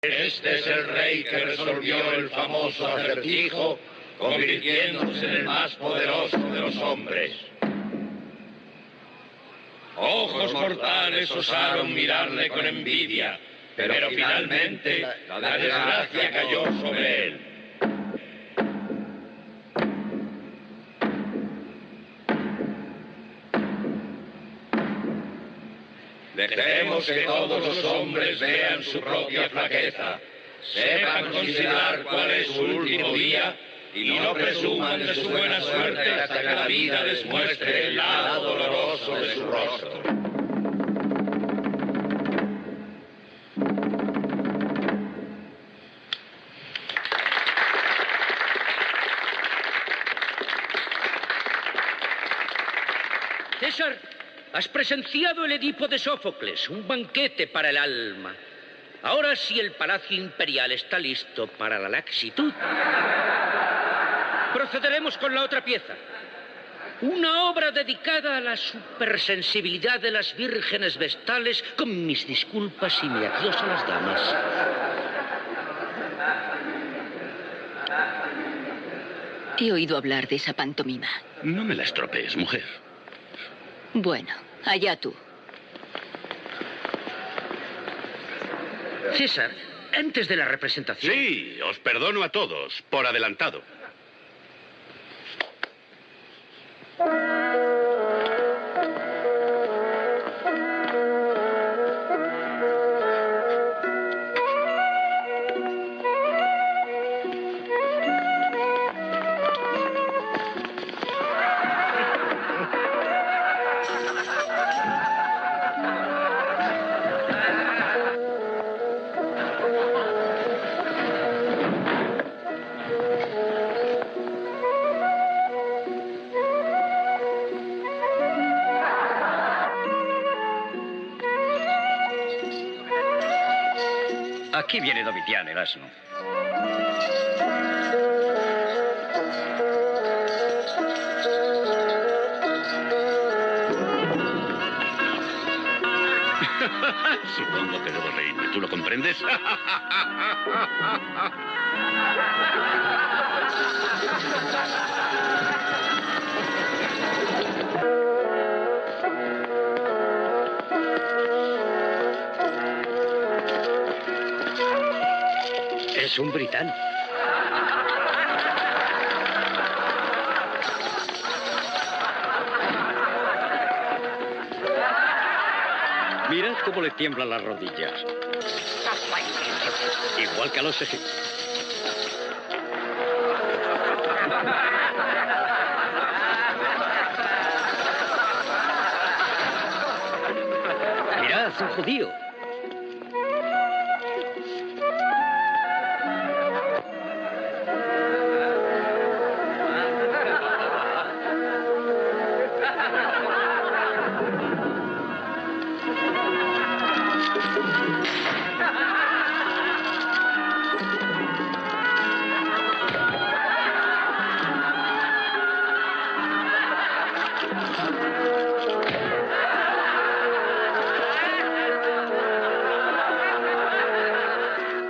Este es el rey que resolvió el famoso acertijo, convirtiéndose en el más poderoso de los hombres. Ojos mortales osaron mirarle con envidia, pero finalmente la desgracia cayó sobre él. Dejemos que todos los hombres vean su propia flaqueza, sepan considerar cuál es su último día y no presuman de su buena suerte hasta que la vida les muestre el lado doloroso de su rostro. César, has presenciado el Edipo de Sófocles, un banquete para el alma. Ahora, si el Palacio Imperial está listo para la laxitud, procederemos con la otra pieza. Una obra dedicada a la supersensibilidad de las vírgenes vestales, con mis disculpas y mi adiós a las damas. He oído hablar de esa pantomima. No me la estropees, mujer. Bueno, allá tú. César, antes de la representación... Sí, os perdono a todos, por adelantado. Aquí viene Domitiano, el asno. Supongo que debo reírme. ¿Tú lo comprendes? Es un britán. Mirad cómo le tiemblan las rodillas. Igual que a los egipcios. Mirad, un judío.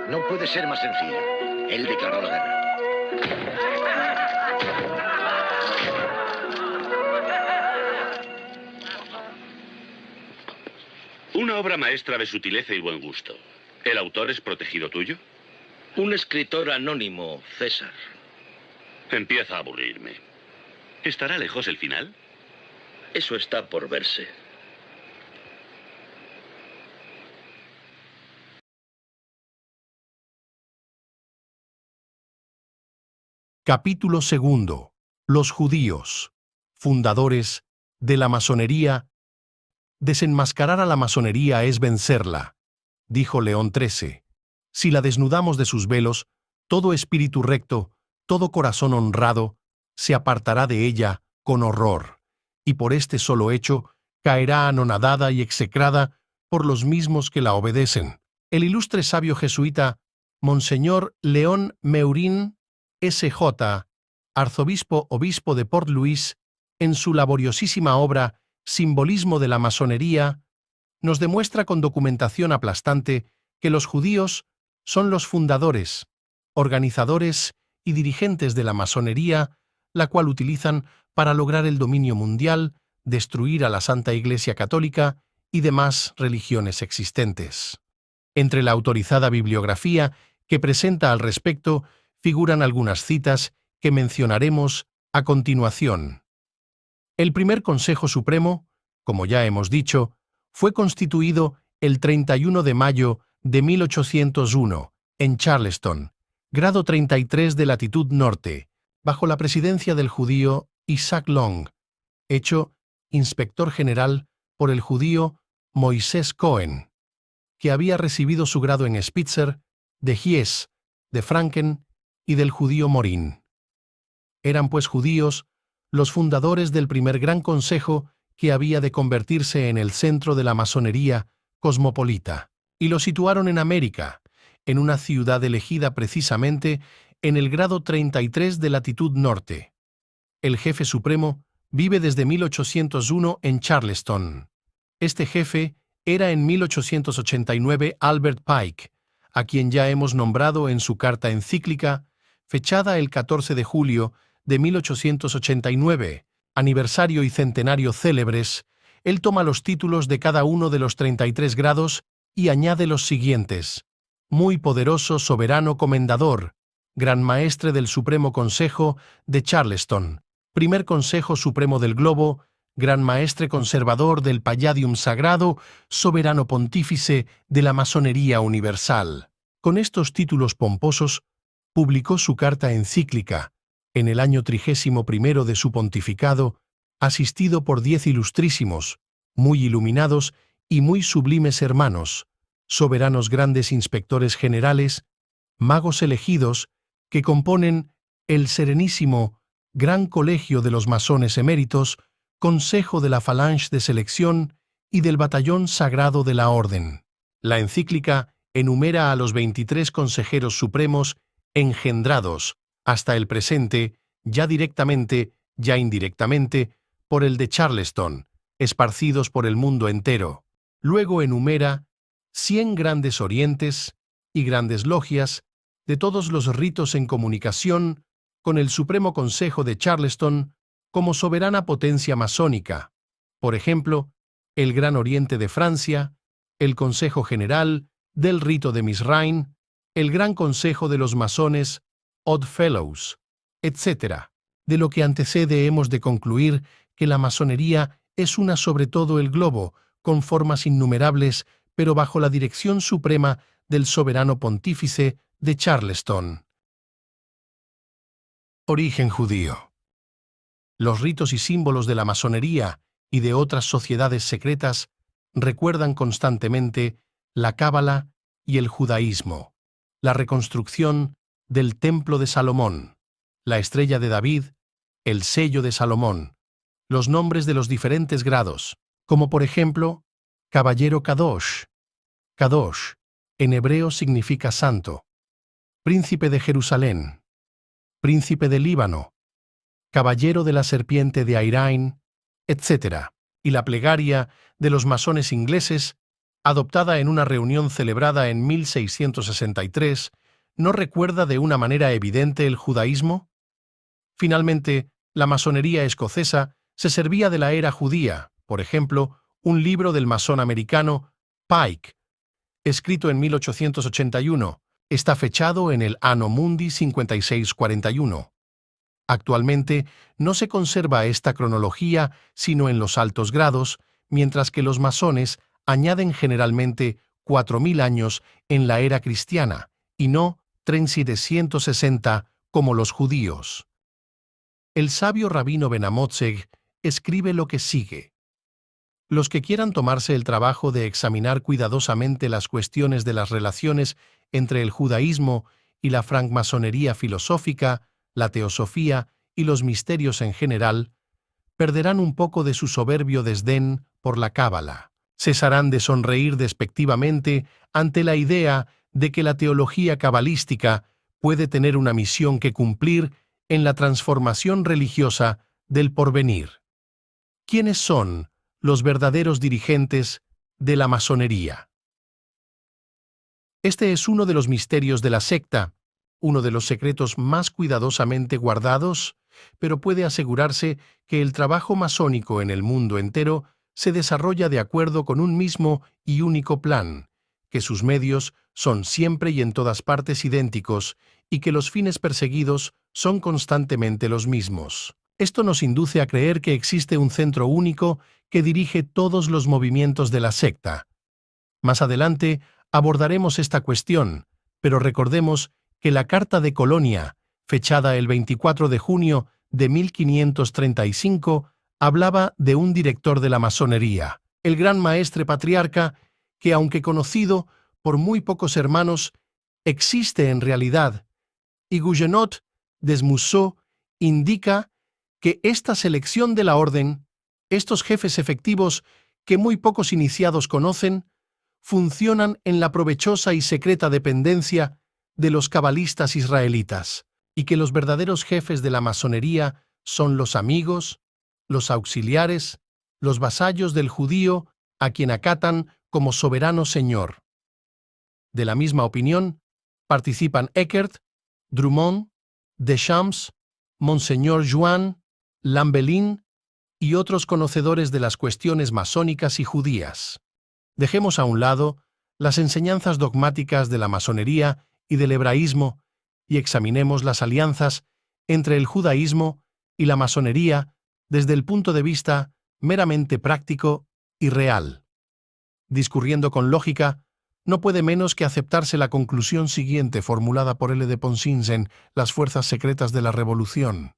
No puede ser más sencillo. Él declaró la guerra. Una obra maestra de sutileza y buen gusto. ¿El autor es protegido tuyo? Un escritor anónimo, César. Empieza a aburrirme. ¿Estará lejos el final? Eso está por verse. Capítulo 2. Los judíos, fundadores de la masonería. Desenmascarar a la masonería es vencerla, dijo León XIII. Si la desnudamos de sus velos, todo espíritu recto, todo corazón honrado, se apartará de ella con horror, y por este solo hecho caerá anonadada y execrada por los mismos que la obedecen. El ilustre sabio jesuita, Monseñor León Meurin, S.J., arzobispo-obispo de Port Louis, en su laboriosísima obra Simbolismo de la masonería, nos demuestra con documentación aplastante que los judíos son los fundadores, organizadores y dirigentes de la masonería, la cual utilizan para lograr el dominio mundial, destruir a la Santa Iglesia Católica y demás religiones existentes. Entre la autorizada bibliografía que presenta al respecto figuran algunas citas que mencionaremos a continuación. El primer Consejo Supremo, como ya hemos dicho, fue constituido el 31 de mayo de 1801 en Charleston, grado 33 de latitud norte, bajo la presidencia del judío Isaac Long, hecho inspector general por el judío Moisés Cohen, que había recibido su grado en Spitzer, de Hies, de Franken y del judío Morin. Eran pues judíos los fundadores del primer gran consejo que había de convertirse en el centro de la masonería cosmopolita, y lo situaron en América, en una ciudad elegida precisamente en el grado 33 de latitud norte. El jefe supremo vive desde 1801 en Charleston. Este jefe era en 1889 Albert Pike, a quien ya hemos nombrado en su carta encíclica, fechada el 14 de julio de 1889, aniversario y centenario célebres. Él toma los títulos de cada uno de los 33 grados y añade los siguientes: muy poderoso soberano comendador, gran maestre del Supremo Consejo de Charleston, primer Consejo Supremo del Globo, gran maestre conservador del Palladium Sagrado, soberano pontífice de la masonería universal. Con estos títulos pomposos, publicó su carta encíclica, en el año 31 de su pontificado, asistido por 10 ilustrísimos, muy iluminados y muy sublimes hermanos, soberanos grandes inspectores generales, magos elegidos, que componen el serenísimo Gran Colegio de los Masones Eméritos, Consejo de la Falange de Selección y del Batallón Sagrado de la Orden. La encíclica enumera a los 23 consejeros supremos engendrados, hasta el presente, ya directamente, ya indirectamente, por el de Charleston, esparcidos por el mundo entero. Luego enumera 100 grandes orientes y grandes logias de todos los ritos en comunicación con el Supremo Consejo de Charleston como soberana potencia masónica, por ejemplo, el Gran Oriente de Francia, el Consejo General del Rito de Misraim, el Gran Consejo de los Masones, Odd Fellows, etc. De lo que antecede hemos de concluir que la masonería es una sobre todo el globo, con formas innumerables, pero bajo la dirección suprema del soberano pontífice de Charleston. Origen judío. Los ritos y símbolos de la masonería y de otras sociedades secretas recuerdan constantemente la cábala y el judaísmo, la reconstrucción del Templo de Salomón, la estrella de David, el sello de Salomón, los nombres de los diferentes grados, como por ejemplo, Caballero Kadosh. Kadosh, en hebreo significa santo, Príncipe de Jerusalén, Príncipe del Líbano, Caballero de la Serpiente de Airain, etc. Y la plegaria de los masones ingleses, adoptada en una reunión celebrada en 1663, ¿no recuerda de una manera evidente el judaísmo? Finalmente, la masonería escocesa se servía de la era judía, por ejemplo, un libro del masón americano Pike, escrito en 1881, está fechado en el Anno Mundi 5641. Actualmente no se conserva esta cronología sino en los altos grados, mientras que los masones añaden generalmente 4000 años en la era cristiana, y no 360 como los judíos. El sabio rabino Ben Amotzeg escribe lo que sigue: los que quieran tomarse el trabajo de examinar cuidadosamente las cuestiones de las relaciones entre el judaísmo y la francmasonería filosófica, la teosofía y los misterios en general, perderán un poco de su soberbio desdén por la cábala. Cesarán de sonreír despectivamente ante la idea de que la teología cabalística puede tener una misión que cumplir en la transformación religiosa del porvenir. ¿Quiénes son los verdaderos dirigentes de la masonería? Este es uno de los misterios de la secta, uno de los secretos más cuidadosamente guardados, pero puede asegurarse que el trabajo masónico en el mundo entero se desarrolla de acuerdo con un mismo y único plan, que sus medios son siempre y en todas partes idénticos y que los fines perseguidos son constantemente los mismos. Esto nos induce a creer que existe un centro único que dirige todos los movimientos de la secta. Más adelante abordaremos esta cuestión, pero recordemos que la Carta de Colonia, fechada el 24 de junio de 1535, hablaba de un director de la masonería, el gran maestre patriarca, que aunque conocido por muy pocos hermanos, existe en realidad, y Gougenot Desmussot indica que esta selección de la orden, estos jefes efectivos que muy pocos iniciados conocen, funcionan en la provechosa y secreta dependencia de los cabalistas israelitas, y que los verdaderos jefes de la masonería son los amigos, los auxiliares, los vasallos del judío a quien acatan como soberano señor. De la misma opinión participan Eckert, Drummond, Deschamps, Monseñor Juan, Lambelin y otros conocedores de las cuestiones masónicas y judías. Dejemos a un lado las enseñanzas dogmáticas de la masonería y del hebraísmo y examinemos las alianzas entre el judaísmo y la masonería desde el punto de vista meramente práctico y real. Discurriendo con lógica, no puede menos que aceptarse la conclusión siguiente formulada por L. de Ponsins en Las fuerzas secretas de la revolución.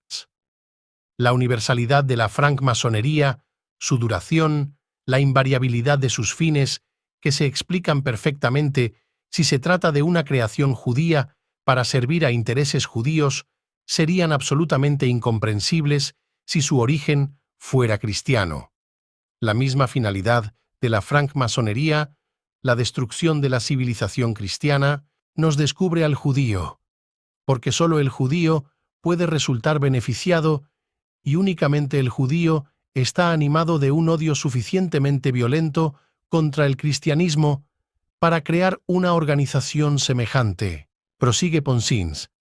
La universalidad de la francmasonería, su duración, la invariabilidad de sus fines, que se explican perfectamente si se trata de una creación judía para servir a intereses judíos, serían absolutamente incomprensibles si su origen fuera cristiano. La misma finalidad de la francmasonería, la destrucción de la civilización cristiana, nos descubre al judío, porque solo el judío puede resultar beneficiado y únicamente el judío está animado de un odio suficientemente violento contra el cristianismo para crear una organización semejante. Prosigue Ponsins.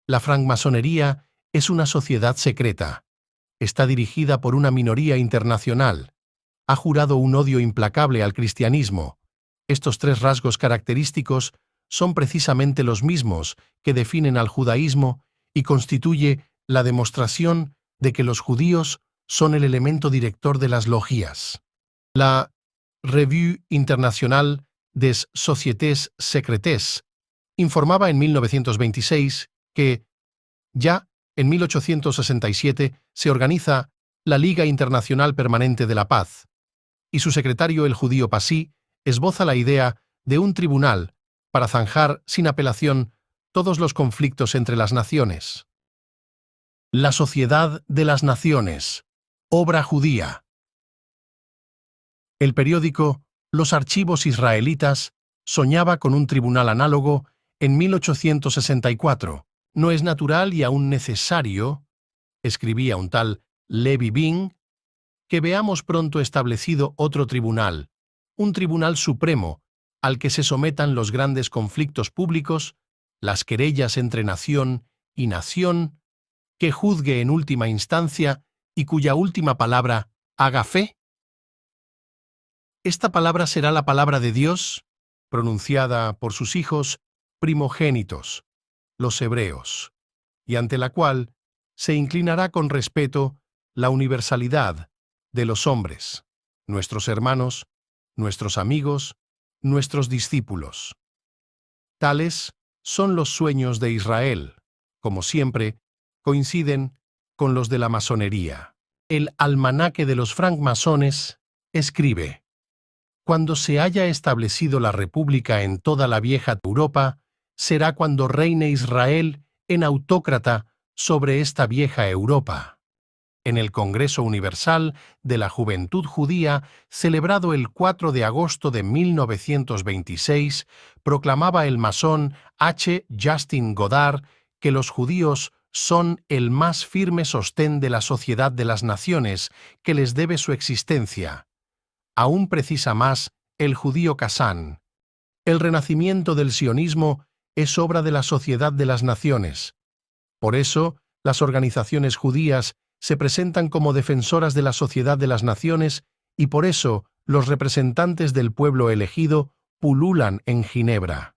La francmasonería es una sociedad secreta. Está dirigida por una minoría internacional. Ha jurado un odio implacable al cristianismo. Estos tres rasgos característicos son precisamente los mismos que definen al judaísmo y constituye la demostración de que los judíos son el elemento director de las logias. La Revue Internationale des Sociétés Secretes informaba en 1926 que, ya en 1867, se organiza la Liga Internacional Permanente de la Paz, y su secretario, el judío Passy, esboza la idea de un tribunal para zanjar sin apelación todos los conflictos entre las naciones. La Sociedad de las Naciones, obra judía. El periódico Los Archivos Israelitas soñaba con un tribunal análogo en 1864. No es natural y aún necesario, escribía un tal Levi Bing, que veamos pronto establecido otro tribunal, un tribunal supremo al que se sometan los grandes conflictos públicos, las querellas entre nación y nación, que juzgue en última instancia y cuya última palabra haga fe. Esta palabra será la palabra de Dios, pronunciada por sus hijos primogénitos, los hebreos, y ante la cual se inclinará con respeto la universalidad de los hombres, nuestros hermanos, nuestros amigos, nuestros discípulos. Tales son los sueños de Israel, como siempre, coinciden con los de la masonería. El almanaque de los francmasones escribe: cuando se haya establecido la república en toda la vieja Europa, será cuando reine Israel en autócrata sobre esta vieja Europa. En el Congreso Universal de la Juventud Judía, celebrado el 4 de agosto de 1926, proclamaba el masón H. Justin Godard que los judíos son el más firme sostén de la sociedad de las naciones que les debe su existencia. Aún precisa más el judío Kazán, El renacimiento del sionismo es obra de la Sociedad de las Naciones. Por eso, las organizaciones judías se presentan como defensoras de la Sociedad de las Naciones y por eso los representantes del pueblo elegido pululan en Ginebra.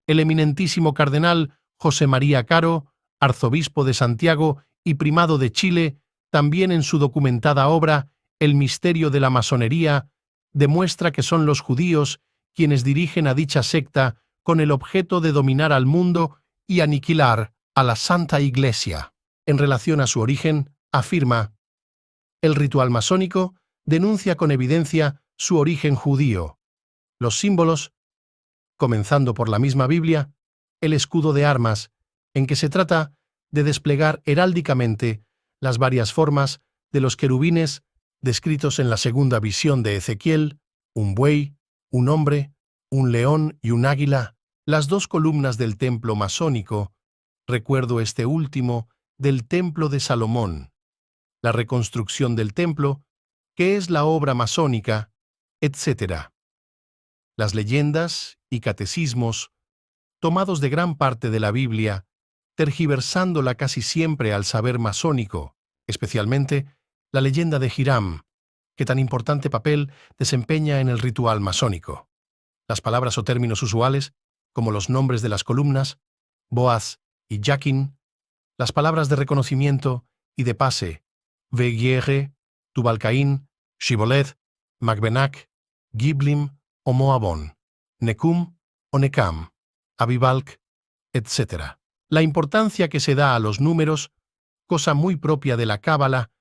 El eminentísimo cardenal José María Caro, arzobispo de Santiago y primado de Chile, también en su documentada obra El misterio de la masonería, demuestra que son los judíos quienes dirigen a dicha secta con el objeto de dominar al mundo y aniquilar a la Santa Iglesia. En relación a su origen, afirma: el ritual masónico denuncia con evidencia su origen judío. Los símbolos, comenzando por la misma Biblia, el escudo de armas, en que se trata de desplegar heráldicamente las varias formas de los querubines descritos en la segunda visión de Ezequiel, un buey, un hombre, un león y un águila, las dos columnas del templo masónico, recuerdo este último, del templo de Salomón, la reconstrucción del templo, que es la obra masónica, etc. Las leyendas y catecismos, tomados de gran parte de la Biblia, tergiversándola casi siempre al saber masónico, especialmente la leyenda de Hiram, que tan importante papel desempeña en el ritual masónico. Las palabras o términos usuales, como los nombres de las columnas, Boaz y Jakin, las palabras de reconocimiento y de pase, Vegierre, Tubal-Caín, Shiboleth, Macbenac, Giblim o Moabón, Necum o Necam, Abibalc, etc. La importancia que se da a los números, cosa muy propia de la Cábala,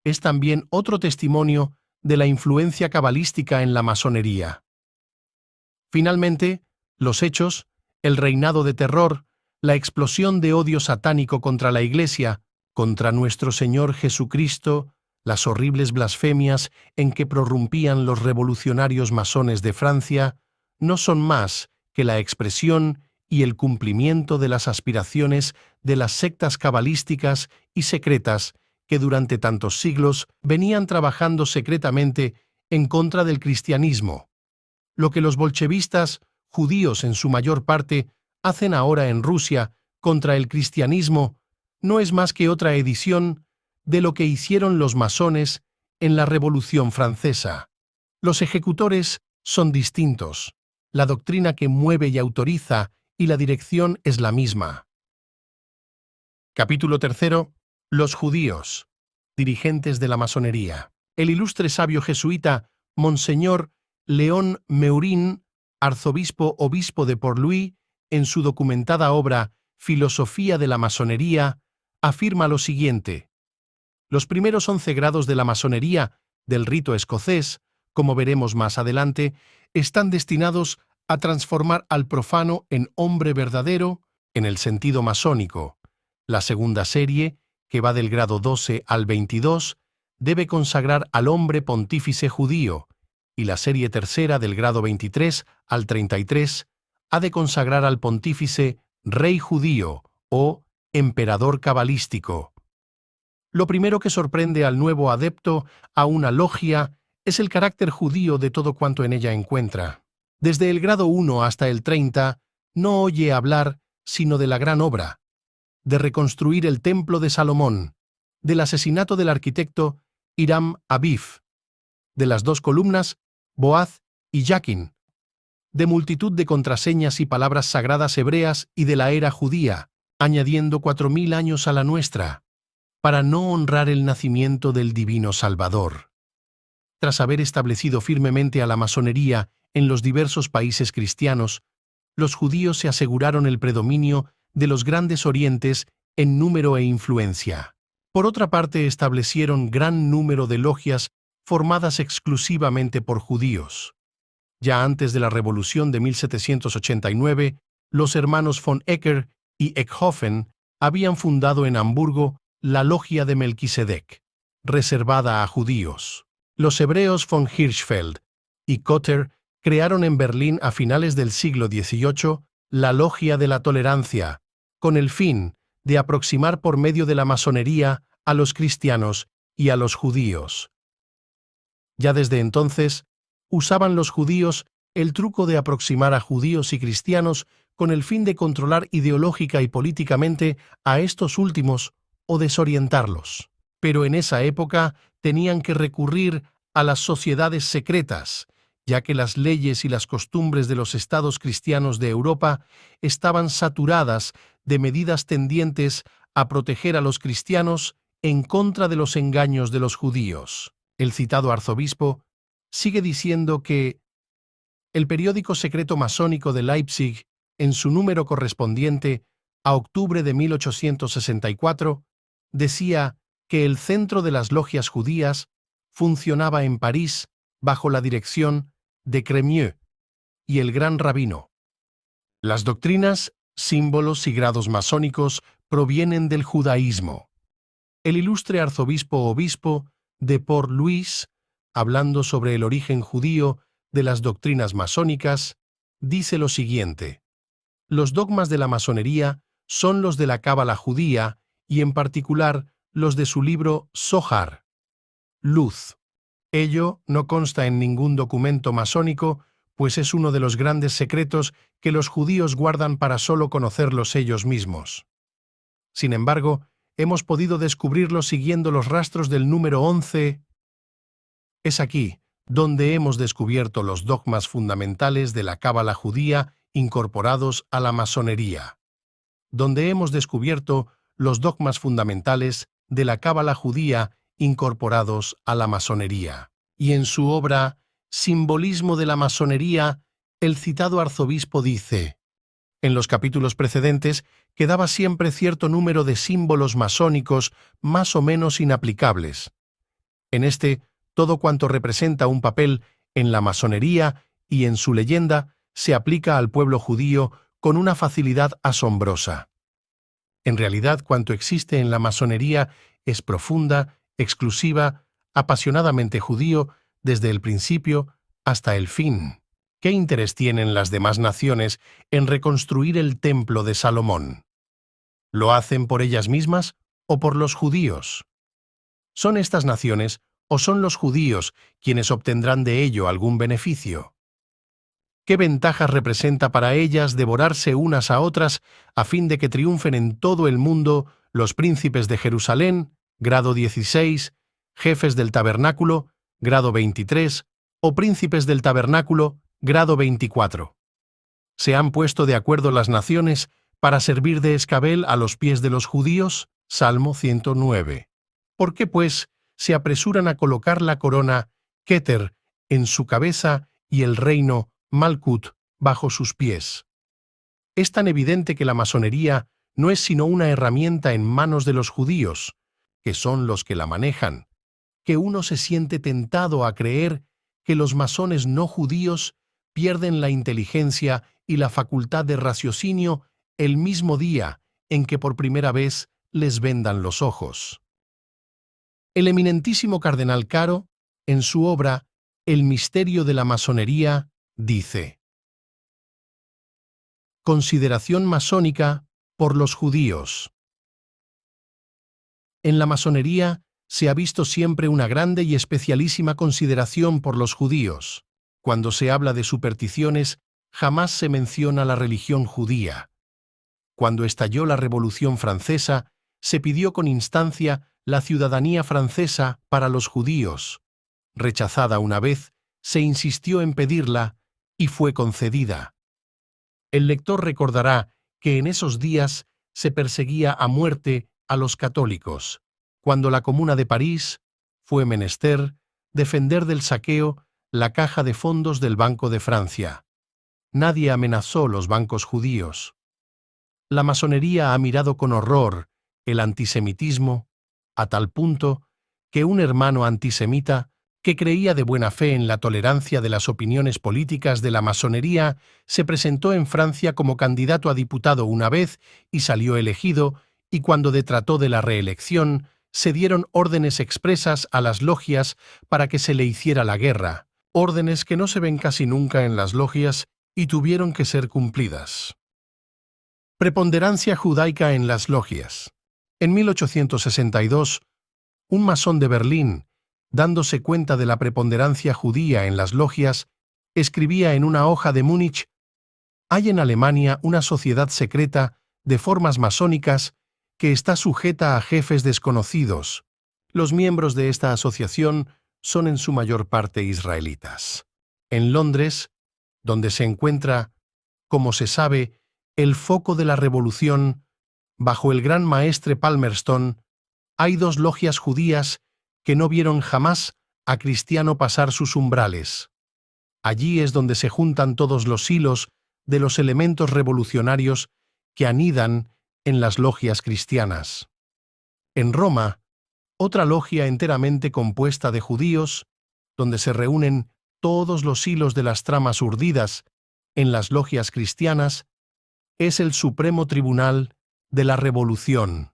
es también otro testimonio de la influencia cabalística en la masonería. Finalmente, los hechos, el reinado de terror, la explosión de odio satánico contra la Iglesia, contra nuestro Señor Jesucristo, las horribles blasfemias en que prorrumpían los revolucionarios masones de Francia, no son más que la expresión y el cumplimiento de las aspiraciones de las sectas cabalísticas y secretas que durante tantos siglos venían trabajando secretamente en contra del cristianismo. Lo que los bolchevistas, judíos en su mayor parte, hacen ahora en Rusia contra el cristianismo no es más que otra edición de lo que hicieron los masones en la Revolución Francesa. Los ejecutores son distintos, la doctrina que mueve y autoriza y la dirección es la misma. Capítulo 3. Los judíos, dirigentes de la masonería. El ilustre sabio jesuita Monseñor León Meurin, arzobispo-obispo de Port-Louis, en su documentada obra Filosofía de la masonería, afirma lo siguiente: los primeros 11 grados de la masonería del rito escocés, como veremos más adelante, están destinados a transformar al profano en hombre verdadero en el sentido masónico. La segunda serie, que va del grado 12 al 22, debe consagrar al hombre pontífice judío, y la serie tercera del grado 23 al 33 ha de consagrar al pontífice rey judío o emperador cabalístico. Lo primero que sorprende al nuevo adepto a una logia es el carácter judío de todo cuanto en ella encuentra. Desde el grado 1 hasta el 30 no oye hablar sino de la gran obra, de reconstruir el templo de Salomón, del asesinato del arquitecto Hiram Abif, de las dos columnas Boaz y Jakin, de multitud de contraseñas y palabras sagradas hebreas y de la era judía, añadiendo 4000 años a la nuestra, para no honrar el nacimiento del divino Salvador. Tras haber establecido firmemente a la masonería en los diversos países cristianos, los judíos se aseguraron el predominio de los grandes orientes en número e influencia. Por otra parte, establecieron gran número de logias formadas exclusivamente por judíos. Ya antes de la Revolución de 1789, los hermanos von Ecker y Eckhofen habían fundado en Hamburgo la Logia de Melquisedec, reservada a judíos. Los hebreos von Hirschfeld y Cotter crearon en Berlín a finales del siglo XVIII la Logia de la Tolerancia, con el fin de aproximar por medio de la masonería a los cristianos y a los judíos. Ya desde entonces, usaban los judíos el truco de aproximar a judíos y cristianos con el fin de controlar ideológica y políticamente a estos últimos o desorientarlos. Pero en esa época tenían que recurrir a las sociedades secretas, ya que las leyes y las costumbres de los estados cristianos de Europa estaban saturadas de medidas tendientes a proteger a los cristianos en contra de los engaños de los judíos. El citado arzobispo sigue diciendo que el periódico secreto masónico de Leipzig, en su número correspondiente a octubre de 1864, decía que el centro de las logias judías funcionaba en París bajo la dirección de Crémieux y el gran rabino. Las doctrinas, símbolos y grados masónicos provienen del judaísmo. El ilustre arzobispo-obispo de Port-Louis, hablando sobre el origen judío de las doctrinas masónicas, dice lo siguiente: los dogmas de la masonería son los de la cábala judía y en particular los de su libro Zohar, Luz. Ello no consta en ningún documento masónico, pues es uno de los grandes secretos que los judíos guardan para solo conocerlos ellos mismos. Sin embargo, hemos podido descubrirlo siguiendo los rastros del número 11. Es aquí donde hemos descubierto los dogmas fundamentales de la cábala judía incorporados a la masonería. Donde hemos descubierto los dogmas fundamentales de la cábala judía incorporados a la masonería. Y en su obra Simbolismo de la masonería, el citado arzobispo dice: en los capítulos precedentes quedaba siempre cierto número de símbolos masónicos más o menos inaplicables. En este, todo cuanto representa un papel en la masonería y en su leyenda se aplica al pueblo judío con una facilidad asombrosa. En realidad, cuanto existe en la masonería es profunda, exclusiva, apasionadamente judío desde el principio hasta el fin. ¿Qué interés tienen las demás naciones en reconstruir el templo de Salomón? ¿Lo hacen por ellas mismas o por los judíos? ¿Son estas naciones o son los judíos quienes obtendrán de ello algún beneficio? ¿Qué ventajas representa para ellas devorarse unas a otras a fin de que triunfen en todo el mundo los príncipes de Jerusalén, grado 16, jefes del tabernáculo, grado 23, o príncipes del tabernáculo, grado 24? ¿Se han puesto de acuerdo las naciones para servir de escabel a los pies de los judíos? Salmo 109. ¿Por qué, pues, se apresuran a colocar la corona Keter en su cabeza y el reino Malkut bajo sus pies? Es tan evidente que la masonería no es sino una herramienta en manos de los judíos, que son los que la manejan, que uno se siente tentado a creer que los masones no judíos pierden la inteligencia y la facultad de raciocinio el mismo día en que por primera vez les vendan los ojos. El eminentísimo cardenal Caro, en su obra El misterio de la masonería, dice: consideración masónica por los judíos. En la masonería se ha visto siempre una grande y especialísima consideración por los judíos. Cuando se habla de supersticiones, jamás se menciona la religión judía. Cuando estalló la Revolución Francesa, se pidió con instancia la ciudadanía francesa para los judíos. Rechazada una vez, se insistió en pedirla y fue concedida. El lector recordará que en esos días se perseguía a muerte a los católicos, cuando la Comuna de París fue menester defender del saqueo la caja de fondos del Banco de Francia. Nadie amenazó los bancos judíos. La masonería ha mirado con horror el antisemitismo, a tal punto que un hermano antisemita que creía de buena fe en la tolerancia de las opiniones políticas de la masonería se presentó en Francia como candidato a diputado una vez y salió elegido, y cuando trató de la reelección, se dieron órdenes expresas a las logias para que se le hiciera la guerra, órdenes que no se ven casi nunca en las logias y tuvieron que ser cumplidas. Preponderancia judaica en las logias. En 1862, un masón de Berlín, dándose cuenta de la preponderancia judía en las logias, escribía en una hoja de Múnich: «Hay en Alemania una sociedad secreta de formas masónicas que está sujeta a jefes desconocidos. Los miembros de esta asociación son en su mayor parte israelitas. En Londres, donde se encuentra, como se sabe, el foco de la revolución, bajo el gran maestre Palmerston, hay 2 logias judías que no vieron jamás a cristiano pasar sus umbrales. Allí es donde se juntan todos los hilos de los elementos revolucionarios que anidan en las logias cristianas. En Roma, otra logia enteramente compuesta de judíos, donde se reúnen todos los hilos de las tramas urdidas en las logias cristianas, es el Supremo Tribunal de la Revolución.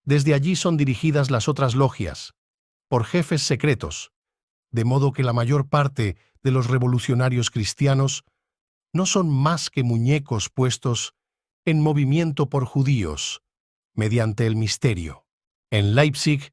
Desde allí son dirigidas las otras logias, por jefes secretos, de modo que la mayor parte de los revolucionarios cristianos no son más que muñecos puestos en movimiento por judíos, mediante el misterio. En Leipzig,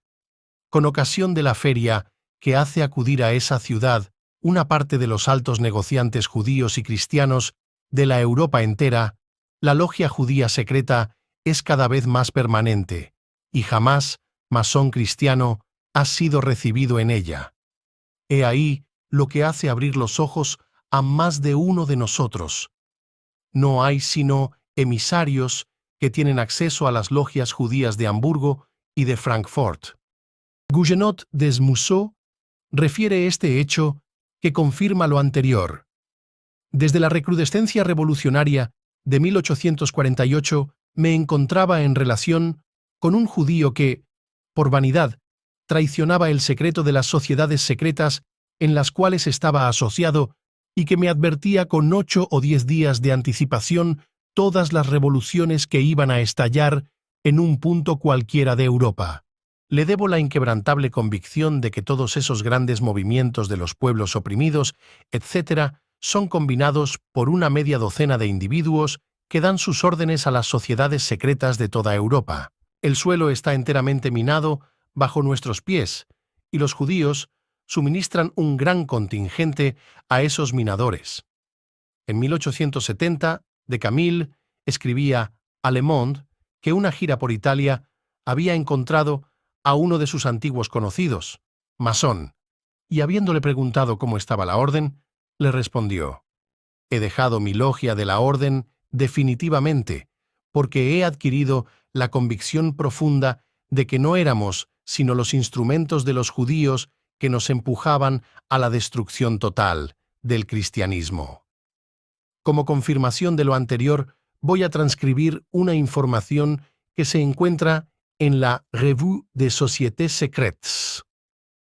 con ocasión de la feria que hace acudir a esa ciudad una parte de los altos negociantes judíos y cristianos de la Europa entera, la logia judía secreta es cada vez más permanente, y jamás masón cristiano ha sido recibido en ella. He ahí lo que hace abrir los ojos a más de uno de nosotros. No hay sino emisarios que tienen acceso a las logias judías de Hamburgo y de Frankfurt. Gougenot des Museaux refiere este hecho que confirma lo anterior. Desde la recrudescencia revolucionaria de 1848 me encontraba en relación con un judío que, por vanidad, traicionaba el secreto de las sociedades secretas en las cuales estaba asociado y que me advertía con 8 o 10 días de anticipación todas las revoluciones que iban a estallar en un punto cualquiera de Europa. Le debo la inquebrantable convicción de que todos esos grandes movimientos de los pueblos oprimidos, etc., son combinados por una media docena de individuos que dan sus órdenes a las sociedades secretas de toda Europa. El suelo está enteramente minado bajo nuestros pies, y los judíos suministran un gran contingente a esos minadores. En 1870, de Camille escribía a Le Monde que una gira por Italia había encontrado a uno de sus antiguos conocidos, masón, y habiéndole preguntado cómo estaba la orden, le respondió: «He dejado mi logia de la orden definitivamente, porque he adquirido la convicción profunda de que no éramos sino los instrumentos de los judíos que nos empujaban a la destrucción total del cristianismo». Como confirmación de lo anterior, voy a transcribir una información que se encuentra en la Revue des Sociétés Secrètes.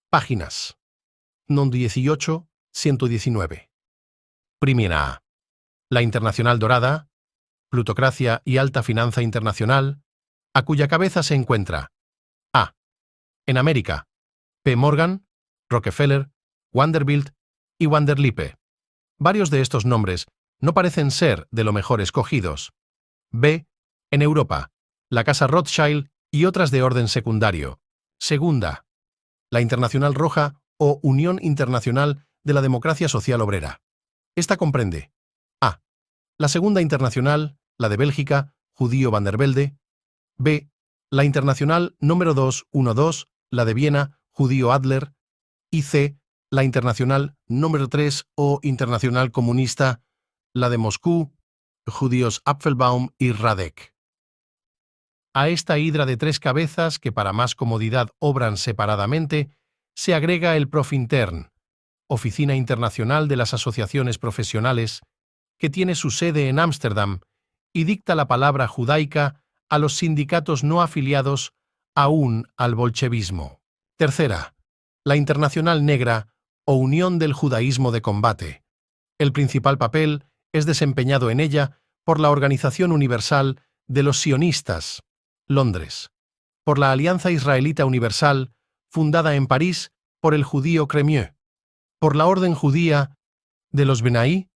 Páginas. Non 18, 119. Primera A. La Internacional Dorada, Plutocracia y Alta Finanza Internacional, a cuya cabeza se encuentra A. En América, P. Morgan, Rockefeller, Vanderbilt y Vanderlippe. Varios de estos nombres no parecen ser de lo mejor escogidos. B. En Europa, la Casa Rothschild y otras de orden secundario. Segunda, la Internacional Roja o Unión Internacional de la Democracia Social Obrera. Esta comprende A. La Segunda Internacional, la de Bélgica, judío Van der Velde. B. La Internacional número 212, la de Viena, judío Adler. Y C. La Internacional número 3 o Internacional Comunista, la de Moscú, judíos Apfelbaum y Radek. A esta hidra de 3 cabezas, que para más comodidad obran separadamente, se agrega el Profintern, Oficina Internacional de las Asociaciones Profesionales, que tiene su sede en Ámsterdam y dicta la palabra judaica a los sindicatos no afiliados aún al bolchevismo. Tercera, la Internacional Negra o Unión del Judaísmo de Combate. El principal papel es desempeñado en ella por la Organización Universal de los Sionistas, Londres, por la Alianza Israelita Universal, fundada en París por el judío Crémieux, por la Orden Judía de los Benaí,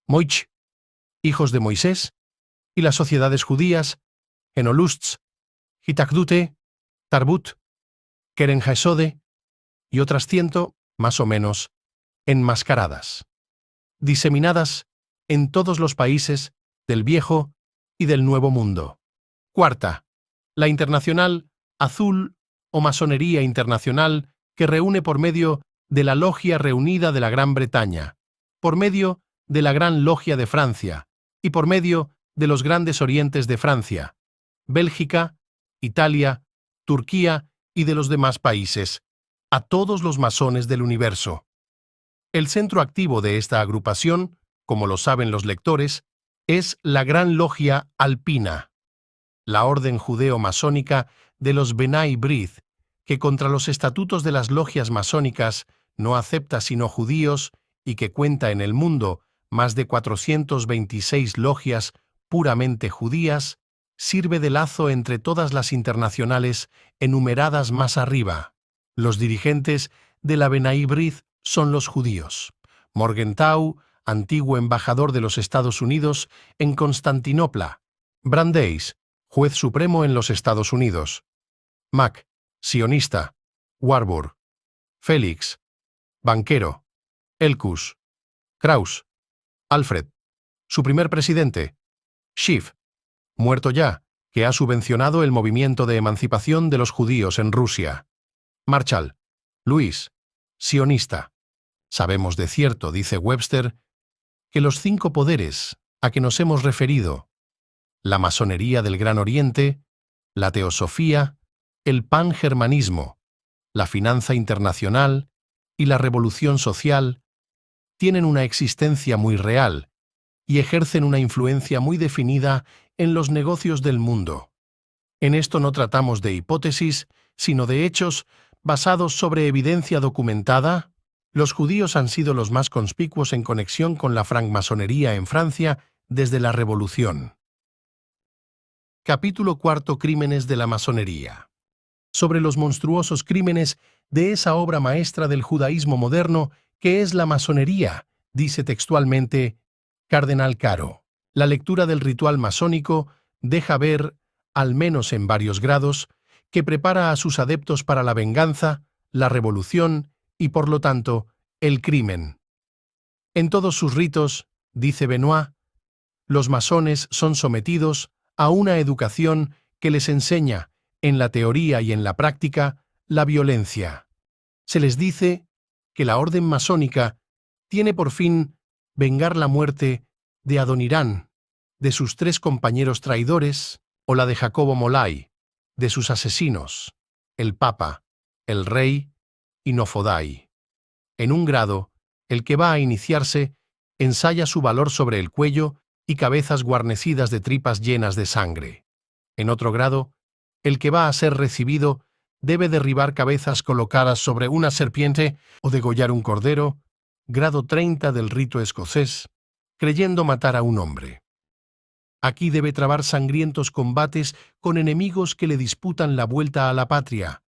Moich, hijos de Moisés, y las sociedades judías, Genolustz, Hitakdute, Tarbut, Keren Haesode y otras 100, más o menos, enmascaradas. diseminadas en todos los países del Viejo y del Nuevo Mundo. Cuarta, la Internacional Azul o Masonería Internacional, que reúne por medio de la Logia Reunida de la Gran Bretaña, por medio de la Gran Logia de Francia y por medio de los Grandes Orientes de Francia, Bélgica, Italia, Turquía y de los demás países, a todos los masones del universo. El centro activo de esta agrupación, como lo saben los lectores, es la Gran Logia Alpina, la orden judeo-masónica de los Benai Brith, que contra los estatutos de las logias masónicas no acepta sino judíos y que cuenta en el mundo más de 426 logias puramente judías, sirve de lazo entre todas las internacionales enumeradas más arriba. Los dirigentes de la Benai Brith son los judíos. Morgenthau, antiguo embajador de los Estados Unidos en Constantinopla. Brandeis, juez supremo en los Estados Unidos. Mack, sionista. Warburg. Félix, banquero. Elkus. Kraus. Alfred, su primer presidente. Schiff, muerto ya, que ha subvencionado el movimiento de emancipación de los judíos en Rusia. Marshall, Luis, sionista. Sabemos de cierto, dice Webster, que los 5 poderes a que nos hemos referido, la masonería del Gran Oriente, la teosofía, el pangermanismo, la finanza internacional y la revolución social, tienen una existencia muy real y ejercen una influencia muy definida en los negocios del mundo. En esto no tratamos de hipótesis, sino de hechos basados sobre evidencia documentada. Los judíos han sido los más conspicuos en conexión con la francmasonería en Francia desde la Revolución. Capítulo 4. Crímenes de la masonería. Sobre los monstruosos crímenes de esa obra maestra del judaísmo moderno que es la masonería, dice textualmente Cardenal Caro. La lectura del ritual masónico deja ver, al menos en varios grados, que prepara a sus adeptos para la venganza, la revolución y, por lo tanto, el crimen. En todos sus ritos, dice Benoit, los masones son sometidos a una educación que les enseña, en la teoría y en la práctica, la violencia. Se les dice que la orden masónica tiene por fin vengar la muerte de Adonirán, de sus 3 compañeros traidores, o la de Jacobo Molay, de sus asesinos, el Papa, el Rey y Nofodai. En un grado, el que va a iniciarse ensaya su valor sobre el cuello y cabezas guarnecidas de tripas llenas de sangre. En otro grado, el que va a ser recibido debe derribar cabezas colocadas sobre una serpiente o degollar un cordero, grado 30 del rito escocés, creyendo matar a un hombre. Aquí debe trabar sangrientos combates con enemigos que le disputan la vuelta a la patria.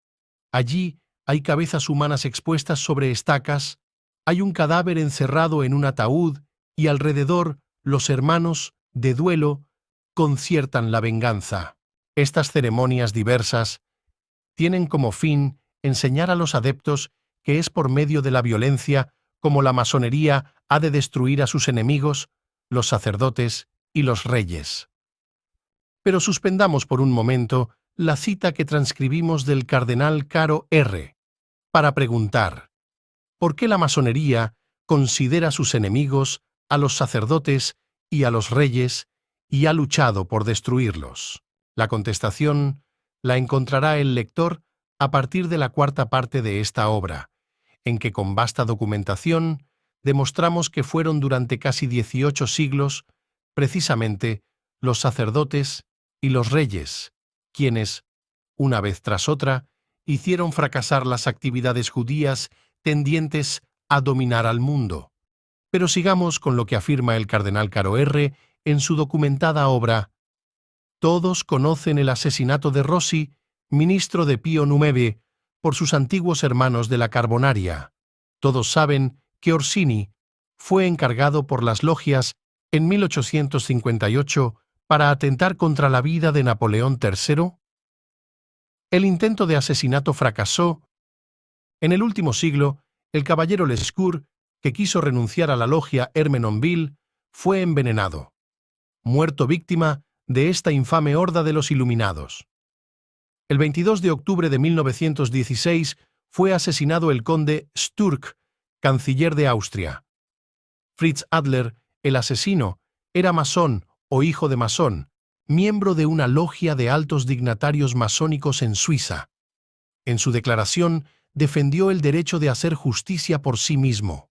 Allí hay cabezas humanas expuestas sobre estacas, hay un cadáver encerrado en un ataúd y alrededor los hermanos, de duelo, conciertan la venganza. Estas ceremonias diversas tienen como fin enseñar a los adeptos que es por medio de la violencia como la masonería ha de destruir a sus enemigos, los sacerdotes y los reyes. Pero suspendamos por un momento la cita que transcribimos del cardenal Caro R. para preguntar, ¿por qué la masonería considera sus enemigos a los sacerdotes y a los reyes y ha luchado por destruirlos? La contestación la encontrará el lector a partir de la 4ª parte de esta obra, en que con vasta documentación demostramos que fueron durante casi 18 siglos precisamente los sacerdotes y los reyes quienes, una vez tras otra, hicieron fracasar las actividades judías tendientes a dominar al mundo. Pero sigamos con lo que afirma el cardenal Caro R. en su documentada obra. Todos conocen el asesinato de Rossi, ministro de Pío IX, por sus antiguos hermanos de la Carbonaria. Todos saben que Orsini fue encargado por las logias en 1858 para atentar contra la vida de Napoleón III. El intento de asesinato fracasó. En el último siglo, el caballero Lescure que quiso renunciar a la logia Hermenonville, fue envenenado, muerto víctima de esta infame horda de los Iluminados. El 22 de octubre de 1916 fue asesinado el conde Sturck, canciller de Austria. Fritz Adler, el asesino, era masón o hijo de masón, miembro de una logia de altos dignatarios masónicos en Suiza. En su declaración, defendió el derecho de hacer justicia por sí mismo.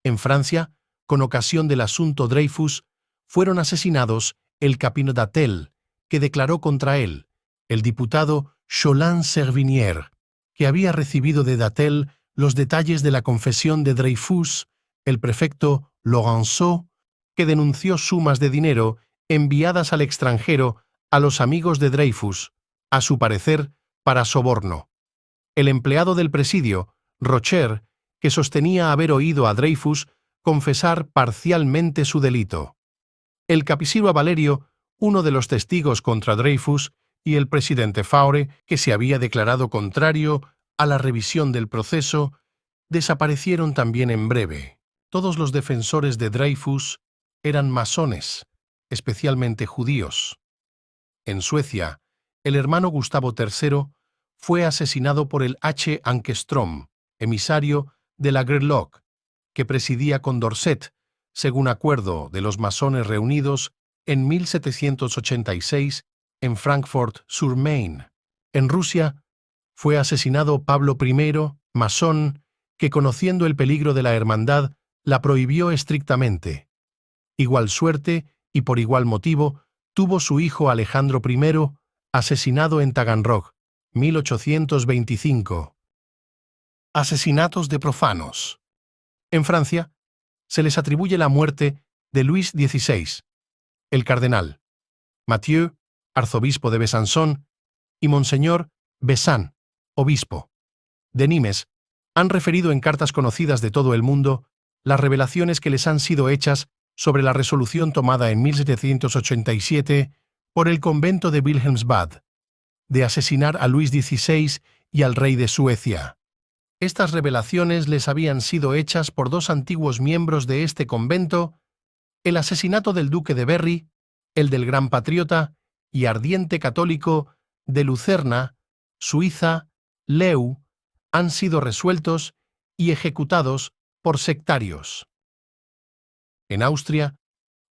En Francia, con ocasión del asunto Dreyfus, fueron asesinados el Capino d'Atel, que declaró contra él, el diputado Cholin Servinier, que había recibido de d'Atel los detalles de la confesión de Dreyfus, el prefecto Laurenceau, que denunció sumas de dinero enviadas al extranjero a los amigos de Dreyfus, a su parecer, para soborno. El empleado del presidio, Rocher, que sostenía haber oído a Dreyfus confesar parcialmente su delito. El capisciro Valerio, uno de los testigos contra Dreyfus, y el presidente Faure, que se había declarado contrario a la revisión del proceso, desaparecieron también en breve. Todos los defensores de Dreyfus eran masones, especialmente judíos. En Suecia, el hermano Gustavo III fue asesinado por el H. Ankerström, emisario de la Gerlock, que presidía Condorcet, según acuerdo de los masones reunidos en 1786 en Francfort-sur-Main. En Rusia, fue asesinado Pablo I, masón, que conociendo el peligro de la hermandad, la prohibió estrictamente. Igual suerte, y por igual motivo, tuvo su hijo Alejandro I, asesinado en Taganrog, 1825. Asesinatos de profanos. En Francia, se les atribuye la muerte de Luis XVI, el cardenal, Mathieu, arzobispo de Besançon, y Monseñor Bessin, obispo. De Nimes han referido en cartas conocidas de todo el mundo las revelaciones que les han sido hechas sobre la resolución tomada en 1787 por el convento de Wilhelmsbad, de asesinar a Luis XVI y al rey de Suecia. Estas revelaciones les habían sido hechas por dos antiguos miembros de este convento, el asesinato del duque de Berry, el del gran patriota y ardiente católico de Lucerna, Suiza, Leu, han sido resueltos y ejecutados por sectarios. En Austria,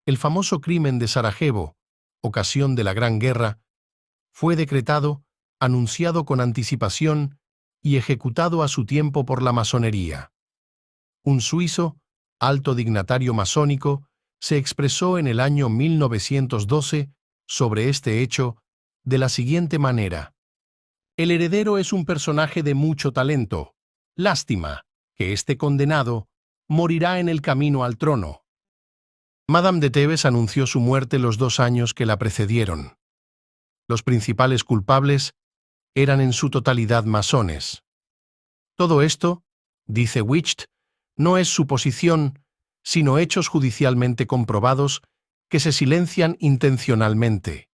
el famoso crimen de Sarajevo, ocasión de la Gran Guerra, fue decretado, anunciado con anticipación y ejecutado a su tiempo por la masonería. Un suizo, alto dignatario masónico, se expresó en el año 1912 sobre este hecho de la siguiente manera: el heredero es un personaje de mucho talento. Lástima que este condenado morirá en el camino al trono. Madame de Tebes anunció su muerte los 2 años que la precedieron. Los principales culpables eran en su totalidad masones. Todo esto, dice Wicht, no es suposición, sino hechos judicialmente comprobados que se silencian intencionalmente.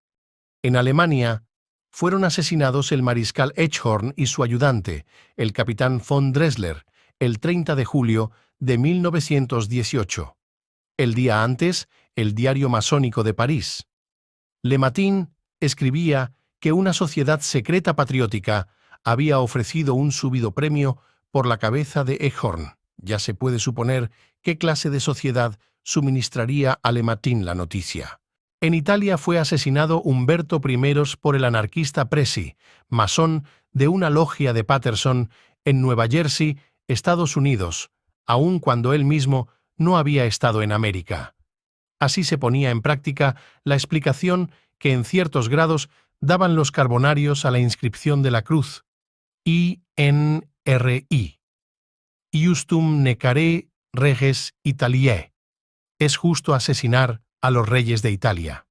En Alemania, fueron asesinados el mariscal Echhorn y su ayudante, el capitán von Dressler, el 30 de julio de 1918. El día antes, el diario masónico de París, Le Matin, escribía que una sociedad secreta patriótica había ofrecido un subido premio por la cabeza de Echhorn. Ya se puede suponer qué clase de sociedad suministraría a Le Matin la noticia. En Italia fue asesinado Umberto I por el anarquista Presi, masón de una logia de Paterson en Nueva Jersey, Estados Unidos, aun cuando él mismo no había estado en América. Así se ponía en práctica la explicación que en ciertos grados daban los carbonarios a la inscripción de la cruz, INRI, Iustum necare reges Italiae, es justo asesinar a los reyes de Italia.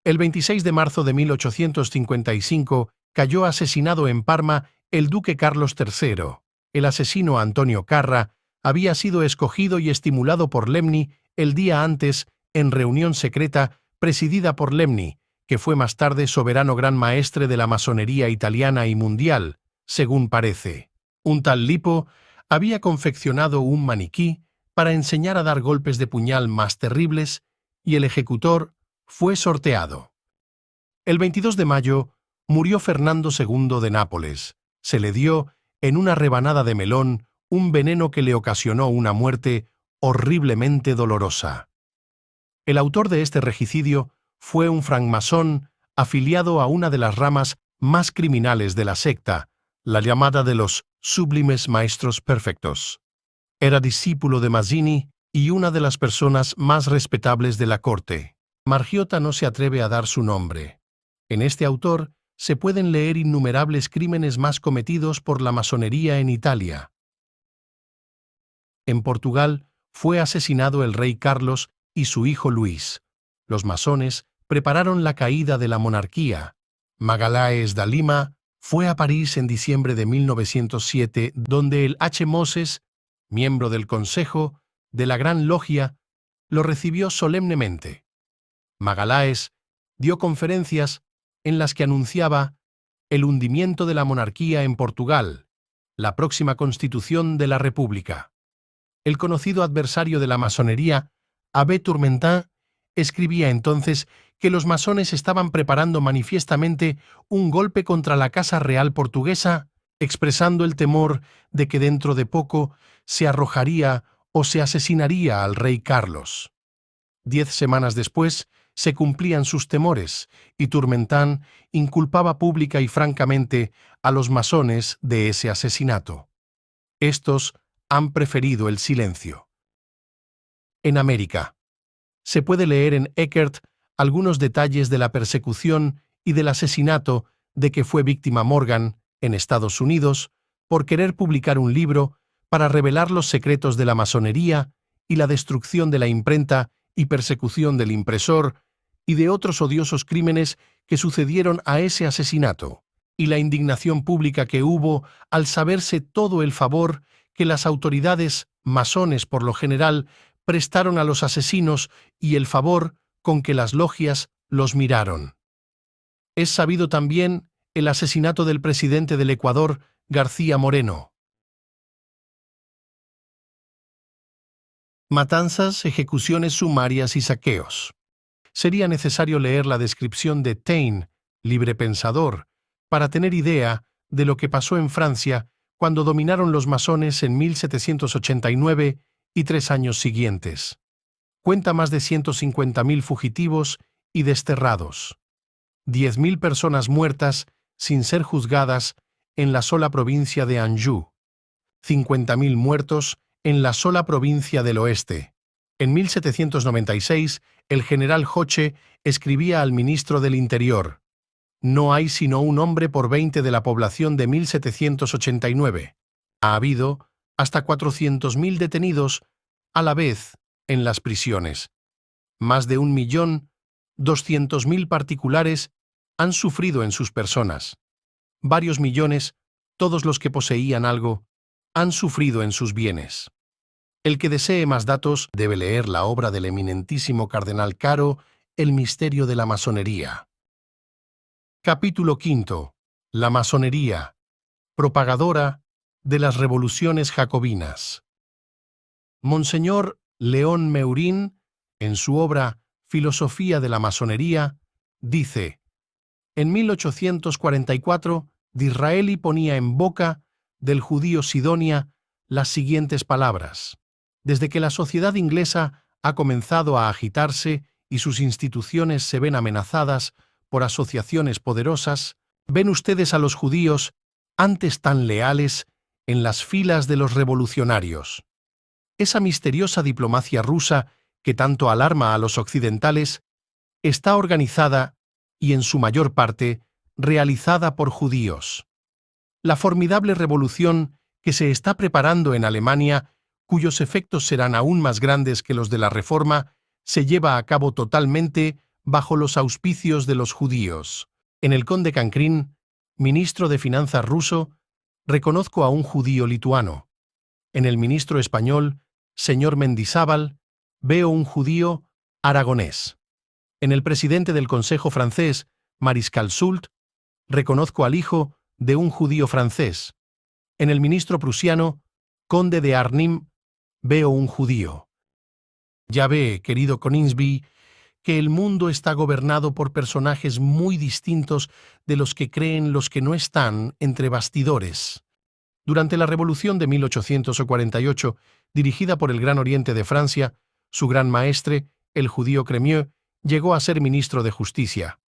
El 26 de marzo de 1855 cayó asesinado en Parma el duque Carlos III. El asesino Antonio Carra había sido escogido y estimulado por Lemny el día antes en reunión secreta presidida por Lemny, que fue más tarde soberano gran maestre de la masonería italiana y mundial, según parece. Un tal Lipo había confeccionado un maniquí para enseñar a dar golpes de puñal más terribles y el ejecutor fue sorteado. El 22 de mayo murió Fernando II de Nápoles. Se le dio, en una rebanada de melón, un veneno que le ocasionó una muerte horriblemente dolorosa. El autor de este regicidio fue un francmasón afiliado a una de las ramas más criminales de la secta, la llamada de los Sublimes Maestros Perfectos. Era discípulo de Mazzini y una de las personas más respetables de la corte. Margiotta no se atreve a dar su nombre. En este autor se pueden leer innumerables crímenes más cometidos por la masonería en Italia. En Portugal fue asesinado el rey Carlos y su hijo Luis. Los masones prepararon la caída de la monarquía. Magalhães da Lima fue a París en diciembre de 1907, donde el H. Moses, miembro del Consejo de la Gran Logia, lo recibió solemnemente. Magalhães dio conferencias en las que anunciaba el hundimiento de la monarquía en Portugal, la próxima constitución de la República. El conocido adversario de la masonería, Abbé Tourmentin, escribía entonces que los masones estaban preparando manifiestamente un golpe contra la Casa Real portuguesa, expresando el temor de que dentro de poco se arrojaría o se asesinaría al rey Carlos. 10 semanas después se cumplían sus temores y Tourmentin inculpaba pública y francamente a los masones de ese asesinato. Estos han preferido el silencio. En América. Se puede leer en Eckert algunos detalles de la persecución y del asesinato de que fue víctima Morgan, en Estados Unidos, por querer publicar un libro para revelar los secretos de la masonería y la destrucción de la imprenta y persecución del impresor y de otros odiosos crímenes que sucedieron a ese asesinato, y la indignación pública que hubo al saberse todo el favor que las autoridades masones por lo general prestaron a los asesinos y el favor con que las logias los miraron. Es sabido también el asesinato del presidente del Ecuador, García Moreno. Matanzas, ejecuciones sumarias y saqueos. Sería necesario leer la descripción de Taine, librepensador, para tener idea de lo que pasó en Francia cuando dominaron los masones en 1789 y 3 años siguientes. Cuenta más de 150.000 fugitivos y desterrados. 10.000 personas muertas sin ser juzgadas en la sola provincia de Anjou. 50.000 muertos en la sola provincia del oeste. En 1796, el general Hoche escribía al ministro del Interior: «No hay sino un hombre por 20 de la población de 1789. Ha habido hasta 400.000 detenidos a la vez en las prisiones. Más de 1.200.000 particulares han sufrido en sus personas. Varios millones, todos los que poseían algo, han sufrido en sus bienes». El que desee más datos debe leer la obra del eminentísimo cardenal Caro, El misterio de la masonería. Capítulo 5. La masonería, propagadora de las revoluciones jacobinas. Monseñor León Meurin, en su obra Filosofía de la masonería, dice: en 1844, Disraeli ponía en boca del judío Sidonia las siguientes palabras: «Desde que la sociedad inglesa ha comenzado a agitarse y sus instituciones se ven amenazadas por asociaciones poderosas, ven ustedes a los judíos, antes tan leales, en las filas de los revolucionarios». Esa misteriosa diplomacia rusa que tanto alarma a los occidentales está organizada y en su mayor parte realizada por judíos. La formidable revolución que se está preparando en Alemania, cuyos efectos serán aún más grandes que los de la Reforma, se lleva a cabo totalmente bajo los auspicios de los judíos. En el conde Cancrín, ministro de Finanzas ruso, reconozco a un judío lituano. En el ministro español, señor Mendizábal, veo un judío aragonés. En el presidente del Consejo francés, Mariscal Soult, reconozco al hijo de un judío francés. En el ministro prusiano, conde de Arnim, veo un judío. Ya ve, querido Coningsby, que el mundo está gobernado por personajes muy distintos de los que creen los que no están entre bastidores. Durante la Revolución de 1848, dirigida por el Gran Oriente de Francia, su gran maestre, el judío Crémieux, llegó a ser ministro de Justicia.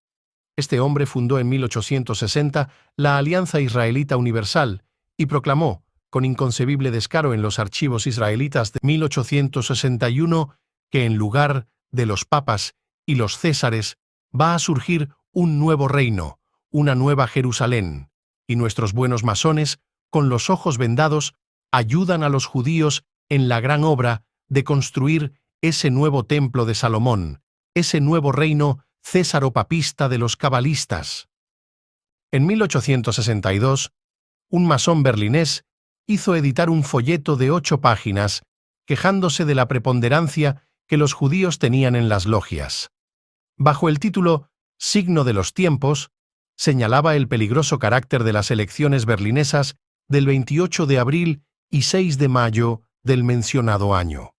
Este hombre fundó en 1860 la Alianza Israelita Universal y proclamó, con inconcebible descaro en los archivos israelitas de 1861, que en lugar de los papas y los césares va a surgir un nuevo reino, una nueva Jerusalén, y nuestros buenos masones, con los ojos vendados, ayudan a los judíos en la gran obra de construir ese nuevo templo de Salomón, ese nuevo reino césaro-papista de los cabalistas. En 1862, un masón berlinés hizo editar un folleto de 8 páginas quejándose de la preponderancia que los judíos tenían en las logias. Bajo el título Signo de los tiempos, señalaba el peligroso carácter de las elecciones berlinesas del 28 de abril y 6 de mayo del mencionado año.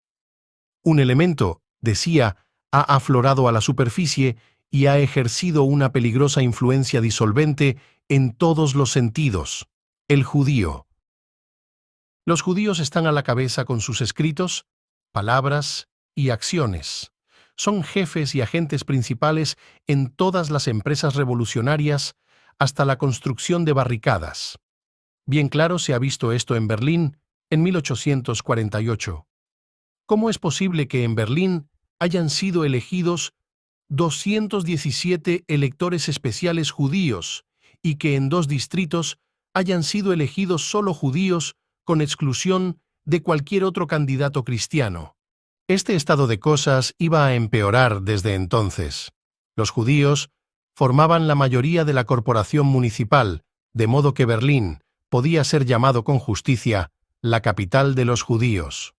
Un elemento, decía, ha aflorado a la superficie y ha ejercido una peligrosa influencia disolvente en todos los sentidos: el judío. Los judíos están a la cabeza con sus escritos, palabras y acciones. Son jefes y agentes principales en todas las empresas revolucionarias, hasta la construcción de barricadas. Bien claro se ha visto esto en Berlín en 1848. ¿Cómo es posible que en Berlín hayan sido elegidos 217 electores especiales judíos y que en 2 distritos hayan sido elegidos solo judíos con exclusión de cualquier otro candidato cristiano? Este estado de cosas iba a empeorar desde entonces. Los judíos formaban la mayoría de la corporación municipal, de modo que Berlín podía ser llamado con justicia la capital de los judíos.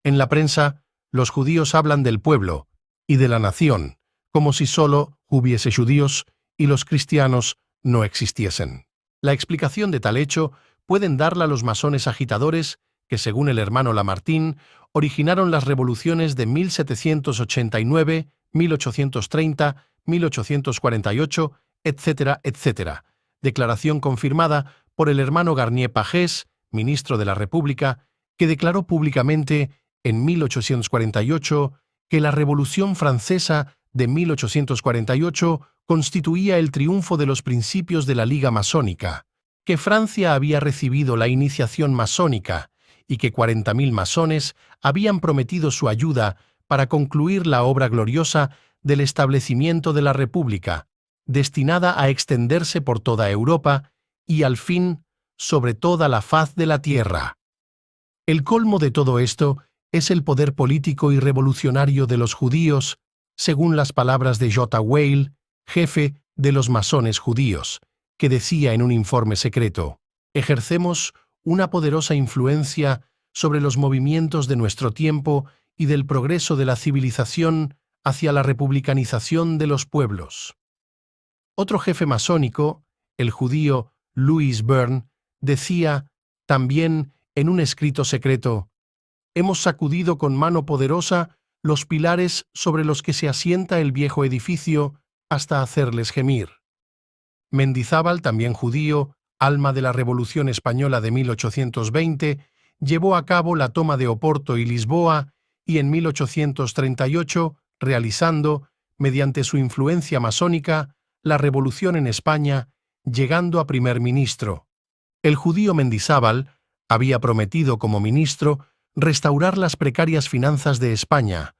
En la prensa, los judíos hablan del pueblo y de la nación, como si solo hubiese judíos y los cristianos no existiesen. La explicación de tal hecho pueden darla los masones agitadores que, según el hermano Lamartine, originaron las revoluciones de 1789, 1830, 1848, etcétera, etcétera. Declaración confirmada por el hermano Garnier Pagès, ministro de la República, que declaró públicamente en 1848 que la Revolución Francesa de 1848 constituía el triunfo de los principios de la Liga Masónica, que Francia había recibido la iniciación masónica y que 40.000 masones habían prometido su ayuda para concluir la obra gloriosa del establecimiento de la República, destinada a extenderse por toda Europa y, al fin, sobre toda la faz de la tierra. El colmo de todo esto es el poder político y revolucionario de los judíos, según las palabras de J. Weil, jefe de los masones judíos, que decía en un informe secreto: «Ejercemos una poderosa influencia sobre los movimientos de nuestro tiempo y del progreso de la civilización hacia la republicanización de los pueblos». Otro jefe masónico, el judío Louis Byrne, decía también en un escrito secreto: «Hemos sacudido con mano poderosa los pilares sobre los que se asienta el viejo edificio hasta hacerles gemir». Mendizábal, también judío, alma de la Revolución Española de 1820, llevó a cabo la toma de Oporto y Lisboa y en 1838, realizando, mediante su influencia masónica, la revolución en España, llegando a primer ministro. El judío Mendizábal había prometido como ministro restaurar las precarias finanzas de España,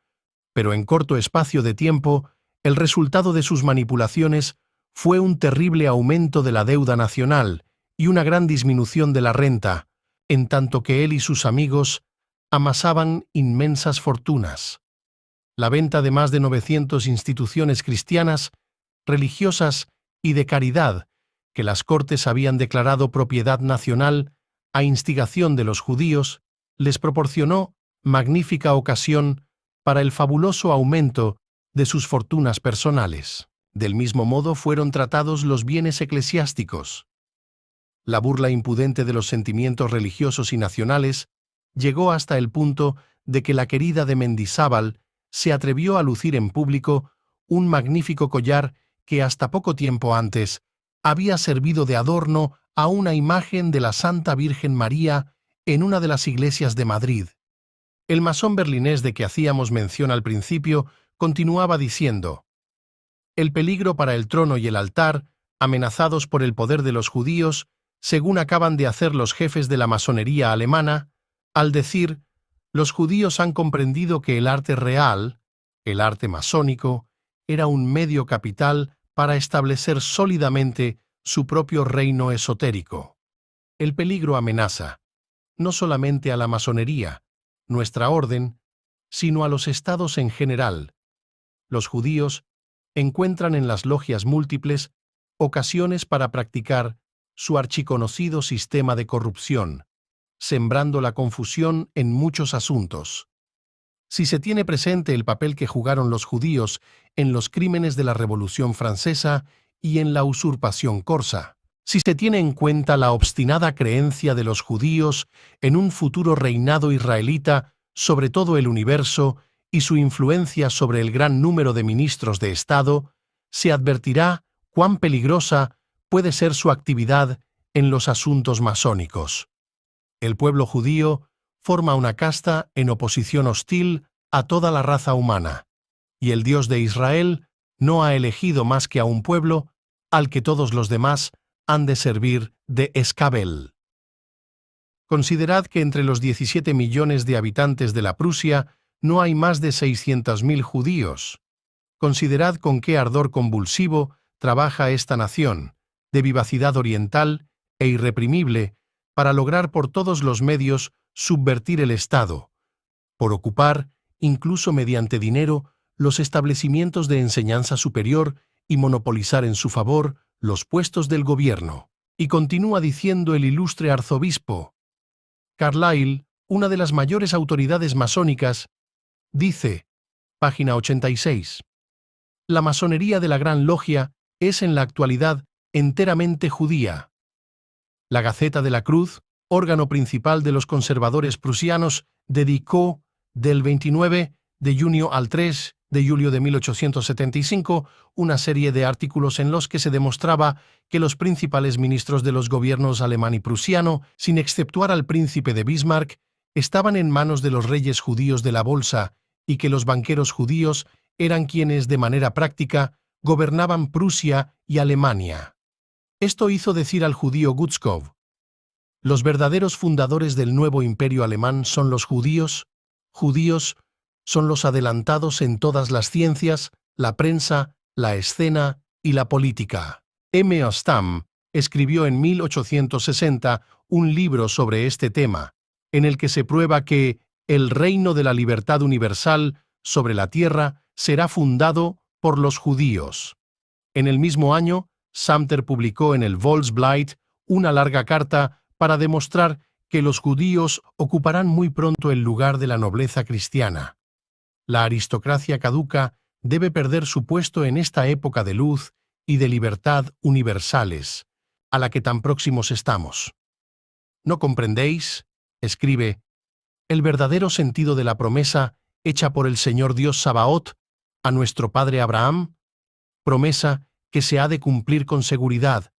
pero en corto espacio de tiempo, el resultado de sus manipulaciones fue un terrible aumento de la deuda nacional y una gran disminución de la renta, en tanto que él y sus amigos amasaban inmensas fortunas. La venta de más de 900 instituciones cristianas, religiosas y de caridad, que las Cortes habían declarado propiedad nacional a instigación de los judíos, les proporcionó magnífica ocasión para el fabuloso aumento de sus fortunas personales. Del mismo modo fueron tratados los bienes eclesiásticos. La burla impudente de los sentimientos religiosos y nacionales llegó hasta el punto de que la querida de Mendizábal se atrevió a lucir en público un magnífico collar que hasta poco tiempo antes había servido de adorno a una imagen de la Santa Virgen María en una de las iglesias de Madrid. El masón berlinés de que hacíamos mención al principio continuaba diciendo: «El peligro para el trono y el altar, amenazados por el poder de los judíos, según acaban de hacer los jefes de la masonería alemana, al decir, los judíos han comprendido que el arte real, el arte masónico, era un medio capital para establecer sólidamente su propio reino esotérico. El peligro amenaza, no solamente a la masonería, nuestra orden, sino a los estados en general. Los judíos encuentran en las logias múltiples ocasiones para practicar su archiconocido sistema de corrupción, sembrando la confusión en muchos asuntos. Si se tiene presente el papel que jugaron los judíos en los crímenes de la Revolución Francesa y en la usurpación corsa, si se tiene en cuenta la obstinada creencia de los judíos en un futuro reinado israelita sobre todo el universo y su influencia sobre el gran número de ministros de Estado, se advertirá cuán peligrosa puede ser su actividad en los asuntos masónicos. El pueblo judío forma una casta en oposición hostil a toda la raza humana, y el Dios de Israel no ha elegido más que a un pueblo al que todos los demás han de servir de escabel. Considerad que entre los 17 millones de habitantes de la Prusia no hay más de 600.000 judíos. Considerad con qué ardor convulsivo trabaja esta nación, de vivacidad oriental e irreprimible, para lograr por todos los medios subvertir el Estado, por ocupar, incluso mediante dinero, los establecimientos de enseñanza superior y monopolizar en su favor los puestos del gobierno. Y continúa diciendo el ilustre arzobispo Carlyle, una de las mayores autoridades masónicas, dice, página 86, la masonería de la Gran Logia es en la actualidad enteramente judía. La Gaceta de la Cruz, órgano principal de los conservadores prusianos, dedicó, del 29 de junio al 3 de julio de 1875, una serie de artículos en los que se demostraba que los principales ministros de los gobiernos alemán y prusiano, sin exceptuar al príncipe de Bismarck, estaban en manos de los reyes judíos de la bolsa y que los banqueros judíos eran quienes, de manera práctica, gobernaban Prusia y Alemania. Esto hizo decir al judío Gutzkow: «Los verdaderos fundadores del nuevo imperio alemán son los judíos son los adelantados en todas las ciencias, la prensa, la escena y la política». M. Stam escribió en 1860 un libro sobre este tema, en el que se prueba que el reino de la libertad universal sobre la tierra será fundado por los judíos. En el mismo año, Sumter publicó en el Volksblatt una larga carta para demostrar que los judíos ocuparán muy pronto el lugar de la nobleza cristiana. La aristocracia caduca debe perder su puesto en esta época de luz y de libertad universales, a la que tan próximos estamos. ¿No comprendéis?, escribe, el verdadero sentido de la promesa hecha por el Señor Dios Sabaoth a nuestro padre Abraham, promesa que se ha de cumplir con seguridad,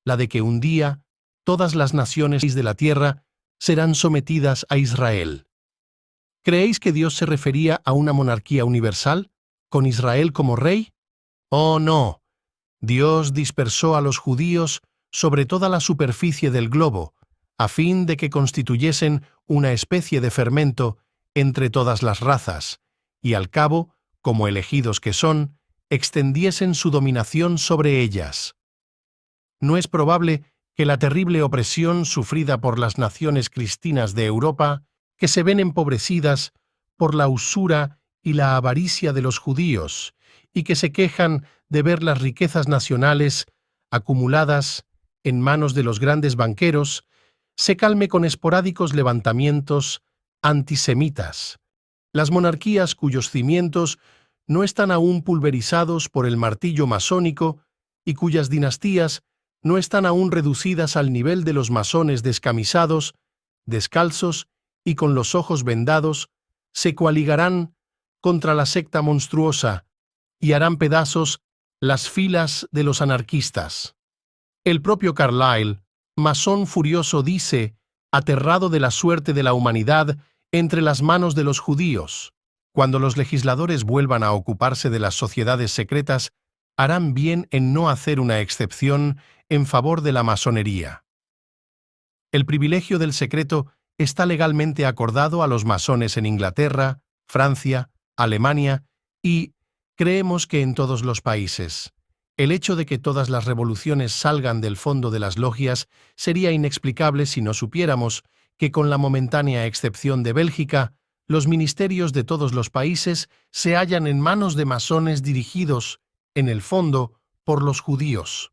la de que un día todas las naciones de la tierra serán sometidas a Israel. ¿Creéis que Dios se refería a una monarquía universal, con Israel como rey? ¡Oh, no! Dios dispersó a los judíos sobre toda la superficie del globo, a fin de que constituyesen una especie de fermento entre todas las razas, y al cabo, como elegidos que son, extendiesen su dominación sobre ellas. No es probable que la terrible opresión sufrida por las naciones cristianas de Europa, que se ven empobrecidas por la usura y la avaricia de los judíos, y que se quejan de ver las riquezas nacionales acumuladas en manos de los grandes banqueros, se calme con esporádicos levantamientos antisemitas. Las monarquías cuyos cimientos no están aún pulverizados por el martillo masónico y cuyas dinastías no están aún reducidas al nivel de los masones descamisados, descalzos y con los ojos vendados, se coaligarán contra la secta monstruosa y harán pedazos las filas de los anarquistas. El propio Carlyle, masón furioso, dice, aterrado de la suerte de la humanidad entre las manos de los judíos: cuando los legisladores vuelvan a ocuparse de las sociedades secretas, harán bien en no hacer una excepción en favor de la masonería. El privilegio del secreto está legalmente acordado a los masones en Inglaterra, Francia, Alemania y, creemos que en todos los países. El hecho de que todas las revoluciones salgan del fondo de las logias sería inexplicable si no supiéramos que, con la momentánea excepción de Bélgica, los ministerios de todos los países se hallan en manos de masones dirigidos, en el fondo, por los judíos.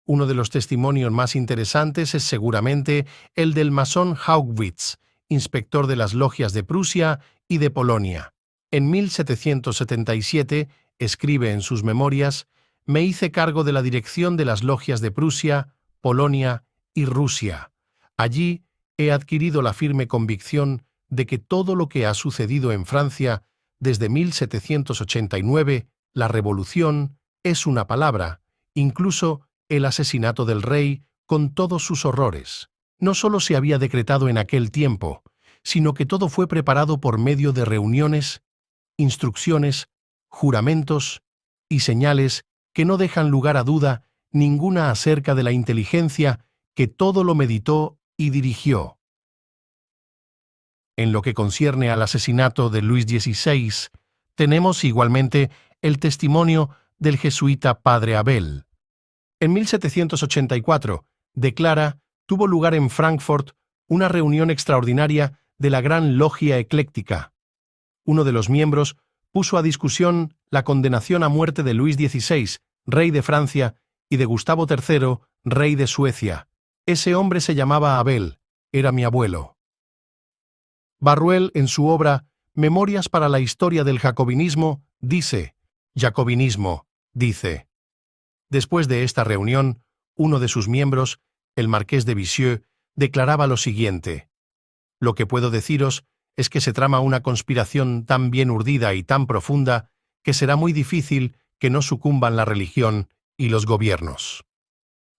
Uno de los testimonios más interesantes es seguramente el del masón Haugwitz, inspector de las logias de Prusia y de Polonia. En 1777, escribe en sus memorias: me hice cargo de la dirección de las logias de Prusia, Polonia y Rusia. Allí he adquirido la firme convicción de que todo lo que ha sucedido en Francia desde 1789, la revolución, es una palabra, incluso el asesinato del rey con todos sus horrores. No solo se había decretado en aquel tiempo, sino que todo fue preparado por medio de reuniones, instrucciones, juramentos y señales que no dejan lugar a duda ninguna acerca de la inteligencia que todo lo meditó y dirigió. En lo que concierne al asesinato de Luis XVI, tenemos igualmente el testimonio del jesuita Padre Abel. En 1784, declara, tuvo lugar en Frankfurt una reunión extraordinaria de la Gran Logia Ecléctica. Uno de los miembros puso a discusión la condenación a muerte de Luis XVI, rey de Francia, y de Gustavo III, rey de Suecia. Ese hombre se llamaba Abel, era mi abuelo. Barruel, en su obra Memorias para la historia del jacobinismo, dice, jacobinismo, dice. Después de esta reunión, uno de sus miembros, el marqués de Visieux, declaraba lo siguiente: lo que puedo deciros es que se trama una conspiración tan bien urdida y tan profunda que será muy difícil que no sucumban la religión y los gobiernos.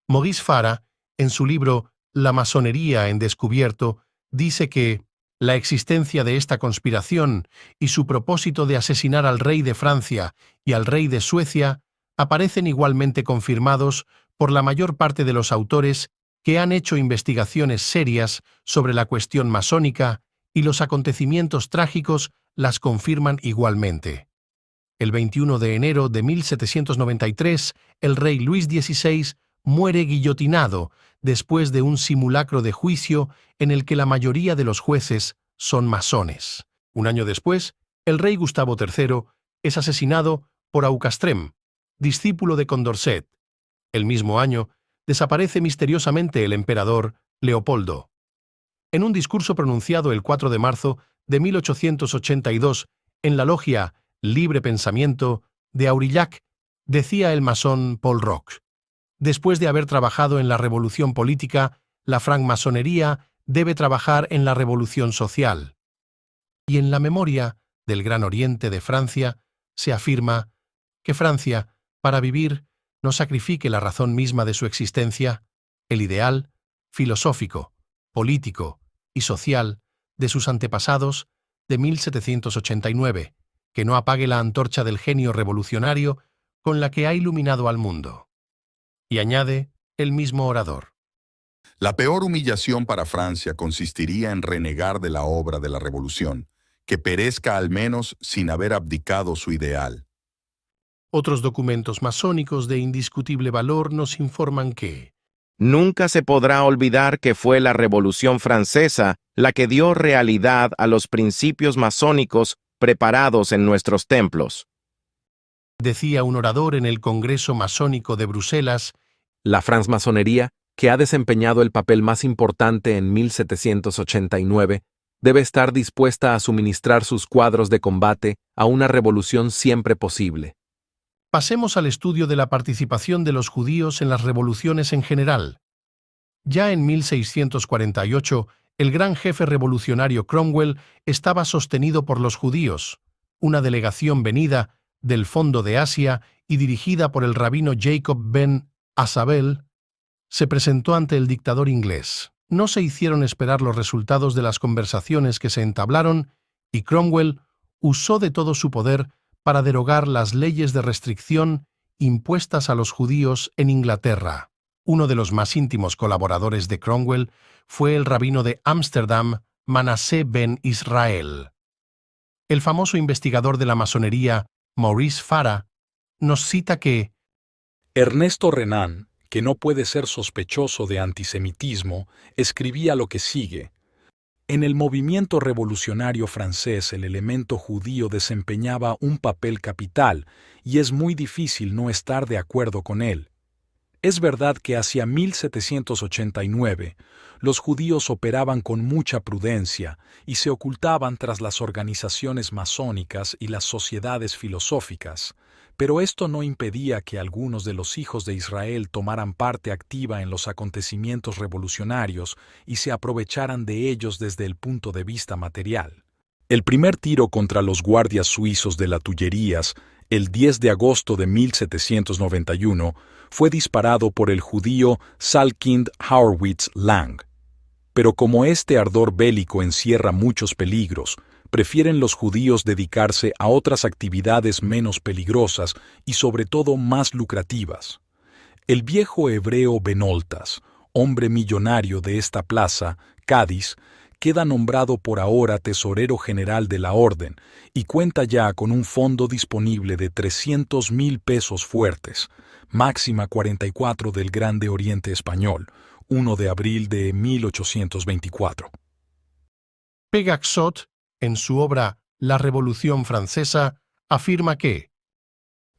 Maurice Farah, en su libro La masonería en descubierto, dice que la existencia de esta conspiración y su propósito de asesinar al rey de Francia y al rey de Suecia aparecen igualmente confirmados por la mayor parte de los autores que han hecho investigaciones serias sobre la cuestión masónica, y los acontecimientos trágicos las confirman igualmente. El 21 de enero de 1793, el rey Luis XVI muere guillotinado después de un simulacro de juicio en el que la mayoría de los jueces son masones. Un año después, el rey Gustavo III es asesinado por Aucastrem, discípulo de Condorcet. El mismo año, desaparece misteriosamente el emperador Leopoldo. En un discurso pronunciado el 4 de marzo de 1882 en la logia Libre Pensamiento de Aurillac, decía el masón Paul Roch: después de haber trabajado en la revolución política, la francmasonería debe trabajar en la revolución social. Y en la memoria del Gran Oriente de Francia se afirma que Francia, para vivir, no sacrifique la razón misma de su existencia, el ideal filosófico, político y social de sus antepasados de 1789, que no apague la antorcha del genio revolucionario con la que ha iluminado al mundo. Y añade el mismo orador: la peor humillación para Francia consistiría en renegar de la obra de la revolución, que perezca al menos sin haber abdicado su ideal. Otros documentos masónicos de indiscutible valor nos informan que nunca se podrá olvidar que fue la Revolución Francesa la que dio realidad a los principios masónicos preparados en nuestros templos. Decía un orador en el Congreso Masónico de Bruselas: la francmasonería, que ha desempeñado el papel más importante en 1789, debe estar dispuesta a suministrar sus cuadros de combate a una revolución siempre posible. Pasemos al estudio de la participación de los judíos en las revoluciones en general. Ya en 1648, el gran jefe revolucionario Cromwell estaba sostenido por los judíos, una delegación venida del Fondo de Asia y dirigida por el rabino Jacob ben Asabel, se presentó ante el dictador inglés. No se hicieron esperar los resultados de las conversaciones que se entablaron y Cromwell usó de todo su poder para derogar las leyes de restricción impuestas a los judíos en Inglaterra. Uno de los más íntimos colaboradores de Cromwell fue el rabino de Ámsterdam, Manasseh ben Israel. El famoso investigador de la masonería, Maurice Farah, nos cita que Ernesto Renan, que no puede ser sospechoso de antisemitismo, escribía lo que sigue. En el movimiento revolucionario francés el elemento judío desempeñaba un papel capital y es muy difícil no estar de acuerdo con él. Es verdad que hacia 1789 los judíos operaban con mucha prudencia y se ocultaban tras las organizaciones masónicas y las sociedades filosóficas, pero esto no impedía que algunos de los hijos de Israel tomaran parte activa en los acontecimientos revolucionarios y se aprovecharan de ellos desde el punto de vista material. El primer tiro contra los guardias suizos de las Tullerías, el 10 de agosto de 1791, fue disparado por el judío Salkind Hauerwitz Lang. Pero como este ardor bélico encierra muchos peligros, prefieren los judíos dedicarse a otras actividades menos peligrosas y sobre todo más lucrativas. El viejo hebreo Benoltas, hombre millonario de esta plaza, Cádiz, queda nombrado por ahora tesorero general de la orden y cuenta ya con un fondo disponible de 300,000 pesos fuertes, máxima 44 del Grande Oriente Español, 1 de abril de 1824. Pegaxot, en su obra La Revolución Francesa, afirma que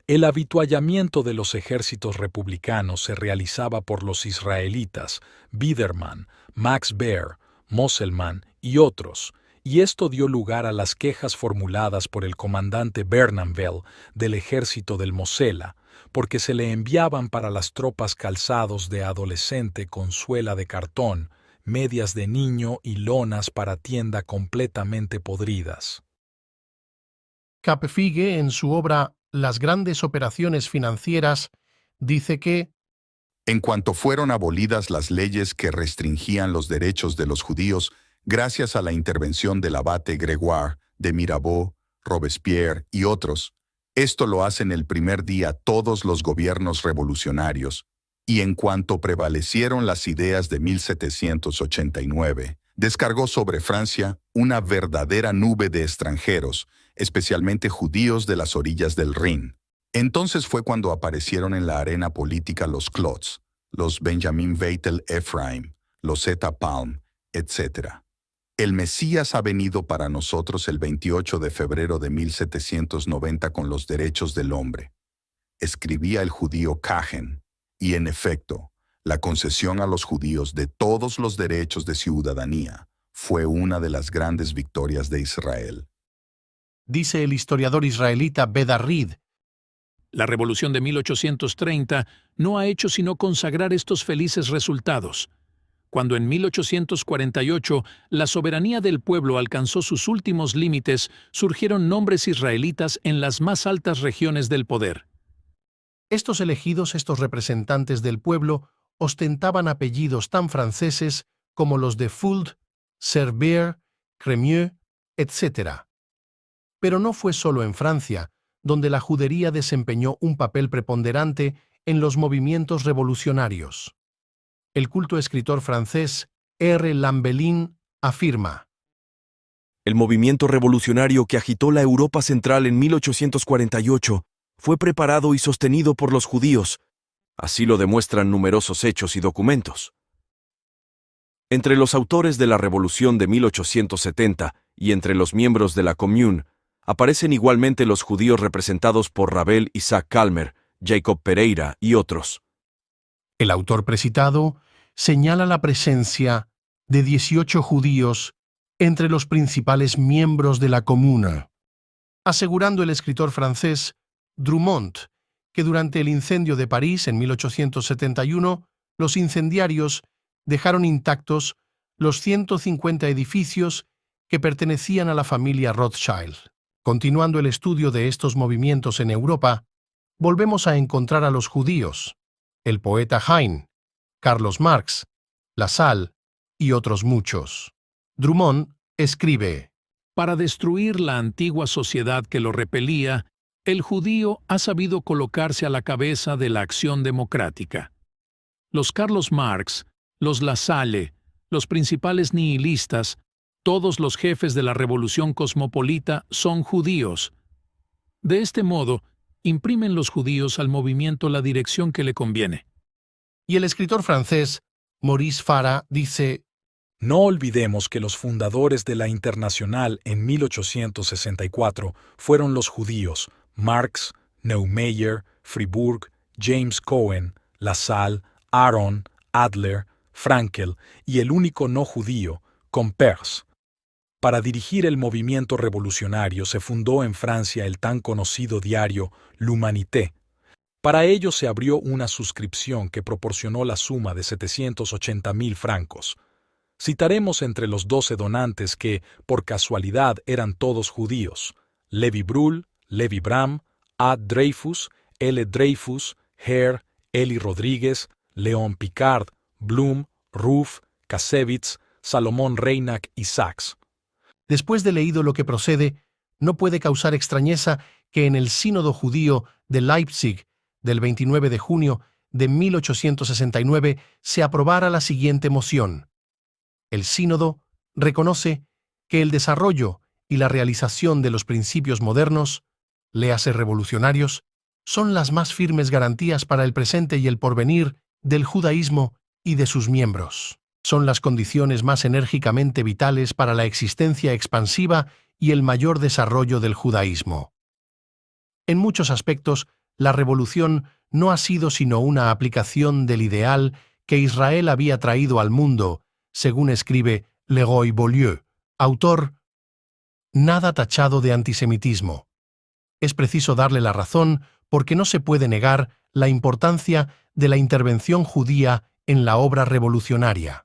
el avituallamiento de los ejércitos republicanos se realizaba por los israelitas, Biedermann, Max Baer, Mosselmann y otros, y esto dio lugar a las quejas formuladas por el comandante Bernanvel del ejército del Mosela, porque se le enviaban para las tropas calzados de adolescente con suela de cartón, medias de niño y lonas para tienda completamente podridas. Capfigue, en su obra Las grandes operaciones financieras, dice que en cuanto fueron abolidas las leyes que restringían los derechos de los judíos, gracias a la intervención del abate Gregoire, de Mirabeau, Robespierre y otros, esto lo hacen el primer día todos los gobiernos revolucionarios, y en cuanto prevalecieron las ideas de 1789, descargó sobre Francia una verdadera nube de extranjeros, especialmente judíos de las orillas del Rin. Entonces fue cuando aparecieron en la arena política los Klotz, los Benjamin Weitel Ephraim, los Zeta Palm, etc. El Mesías ha venido para nosotros el 28 de febrero de 1790 con los derechos del hombre, escribía el judío Kagen, y en efecto, la concesión a los judíos de todos los derechos de ciudadanía fue una de las grandes victorias de Israel. Dice el historiador israelita Beda Reed, la revolución de 1830 no ha hecho sino consagrar estos felices resultados. Cuando en 1848 la soberanía del pueblo alcanzó sus últimos límites, surgieron nombres israelitas en las más altas regiones del poder. Estos elegidos, estos representantes del pueblo, ostentaban apellidos tan franceses como los de Fould, Cervier, Crémieux, etc. Pero no fue solo en Francia, donde la judería desempeñó un papel preponderante en los movimientos revolucionarios. El culto escritor francés R. Lambelin afirma: el movimiento revolucionario que agitó la Europa central en 1848 fue preparado y sostenido por los judíos. Así lo demuestran numerosos hechos y documentos. Entre los autores de la Revolución de 1870 y entre los miembros de la Commune, aparecen igualmente los judíos representados por Rabel Isaac Kalmer, Jacob Pereira y otros. El autor precitado señala la presencia de 18 judíos entre los principales miembros de la Comuna, asegurando el escritor francés Drummond que durante el incendio de París en 1871, los incendiarios dejaron intactos los 150 edificios que pertenecían a la familia Rothschild. Continuando el estudio de estos movimientos en Europa, volvemos a encontrar a los judíos, el poeta Heine, Carlos Marx, Lassalle y otros muchos. Drummond escribe: Para destruir la antigua sociedad que lo repelía, el judío ha sabido colocarse a la cabeza de la acción democrática. Los Carlos Marx, los Lassalle, los principales nihilistas, todos los jefes de la revolución cosmopolita son judíos. De este modo, imprimen los judíos al movimiento la dirección que le conviene. Y el escritor francés Maurice Farah dice: No olvidemos que los fundadores de la Internacional en 1864 fueron los judíos Marx, Neumayer, Fribourg, James Cohen, Lassalle, Aron, Adler, Frankel y el único no judío, Compers. Para dirigir el movimiento revolucionario se fundó en Francia el tan conocido diario L'Humanité. Para ello se abrió una suscripción que proporcionó la suma de 780.000 francos. Citaremos entre los 12 donantes que, por casualidad, eran todos judíos: Levi Brühl, Levi Bram, A. Dreyfus, L. Dreyfus, Hare, Eli Rodríguez, Léon Picard, Blum, Ruff, Kasevitz, Salomón Reinach y Sachs. Después de leído lo que procede, no puede causar extrañeza que en el Sínodo Judío de Leipzig del 29 de junio de 1869 se aprobara la siguiente moción. El Sínodo reconoce que el desarrollo y la realización de los principios modernos, léase revolucionarios, son las más firmes garantías para el presente y el porvenir del judaísmo y de sus miembros. Son las condiciones más enérgicamente vitales para la existencia expansiva y el mayor desarrollo del judaísmo. En muchos aspectos, la revolución no ha sido sino una aplicación del ideal que Israel había traído al mundo, según escribe Leroy Beaulieu, autor nada tachado de antisemitismo. Es preciso darle la razón porque no se puede negar la importancia de la intervención judía en la obra revolucionaria.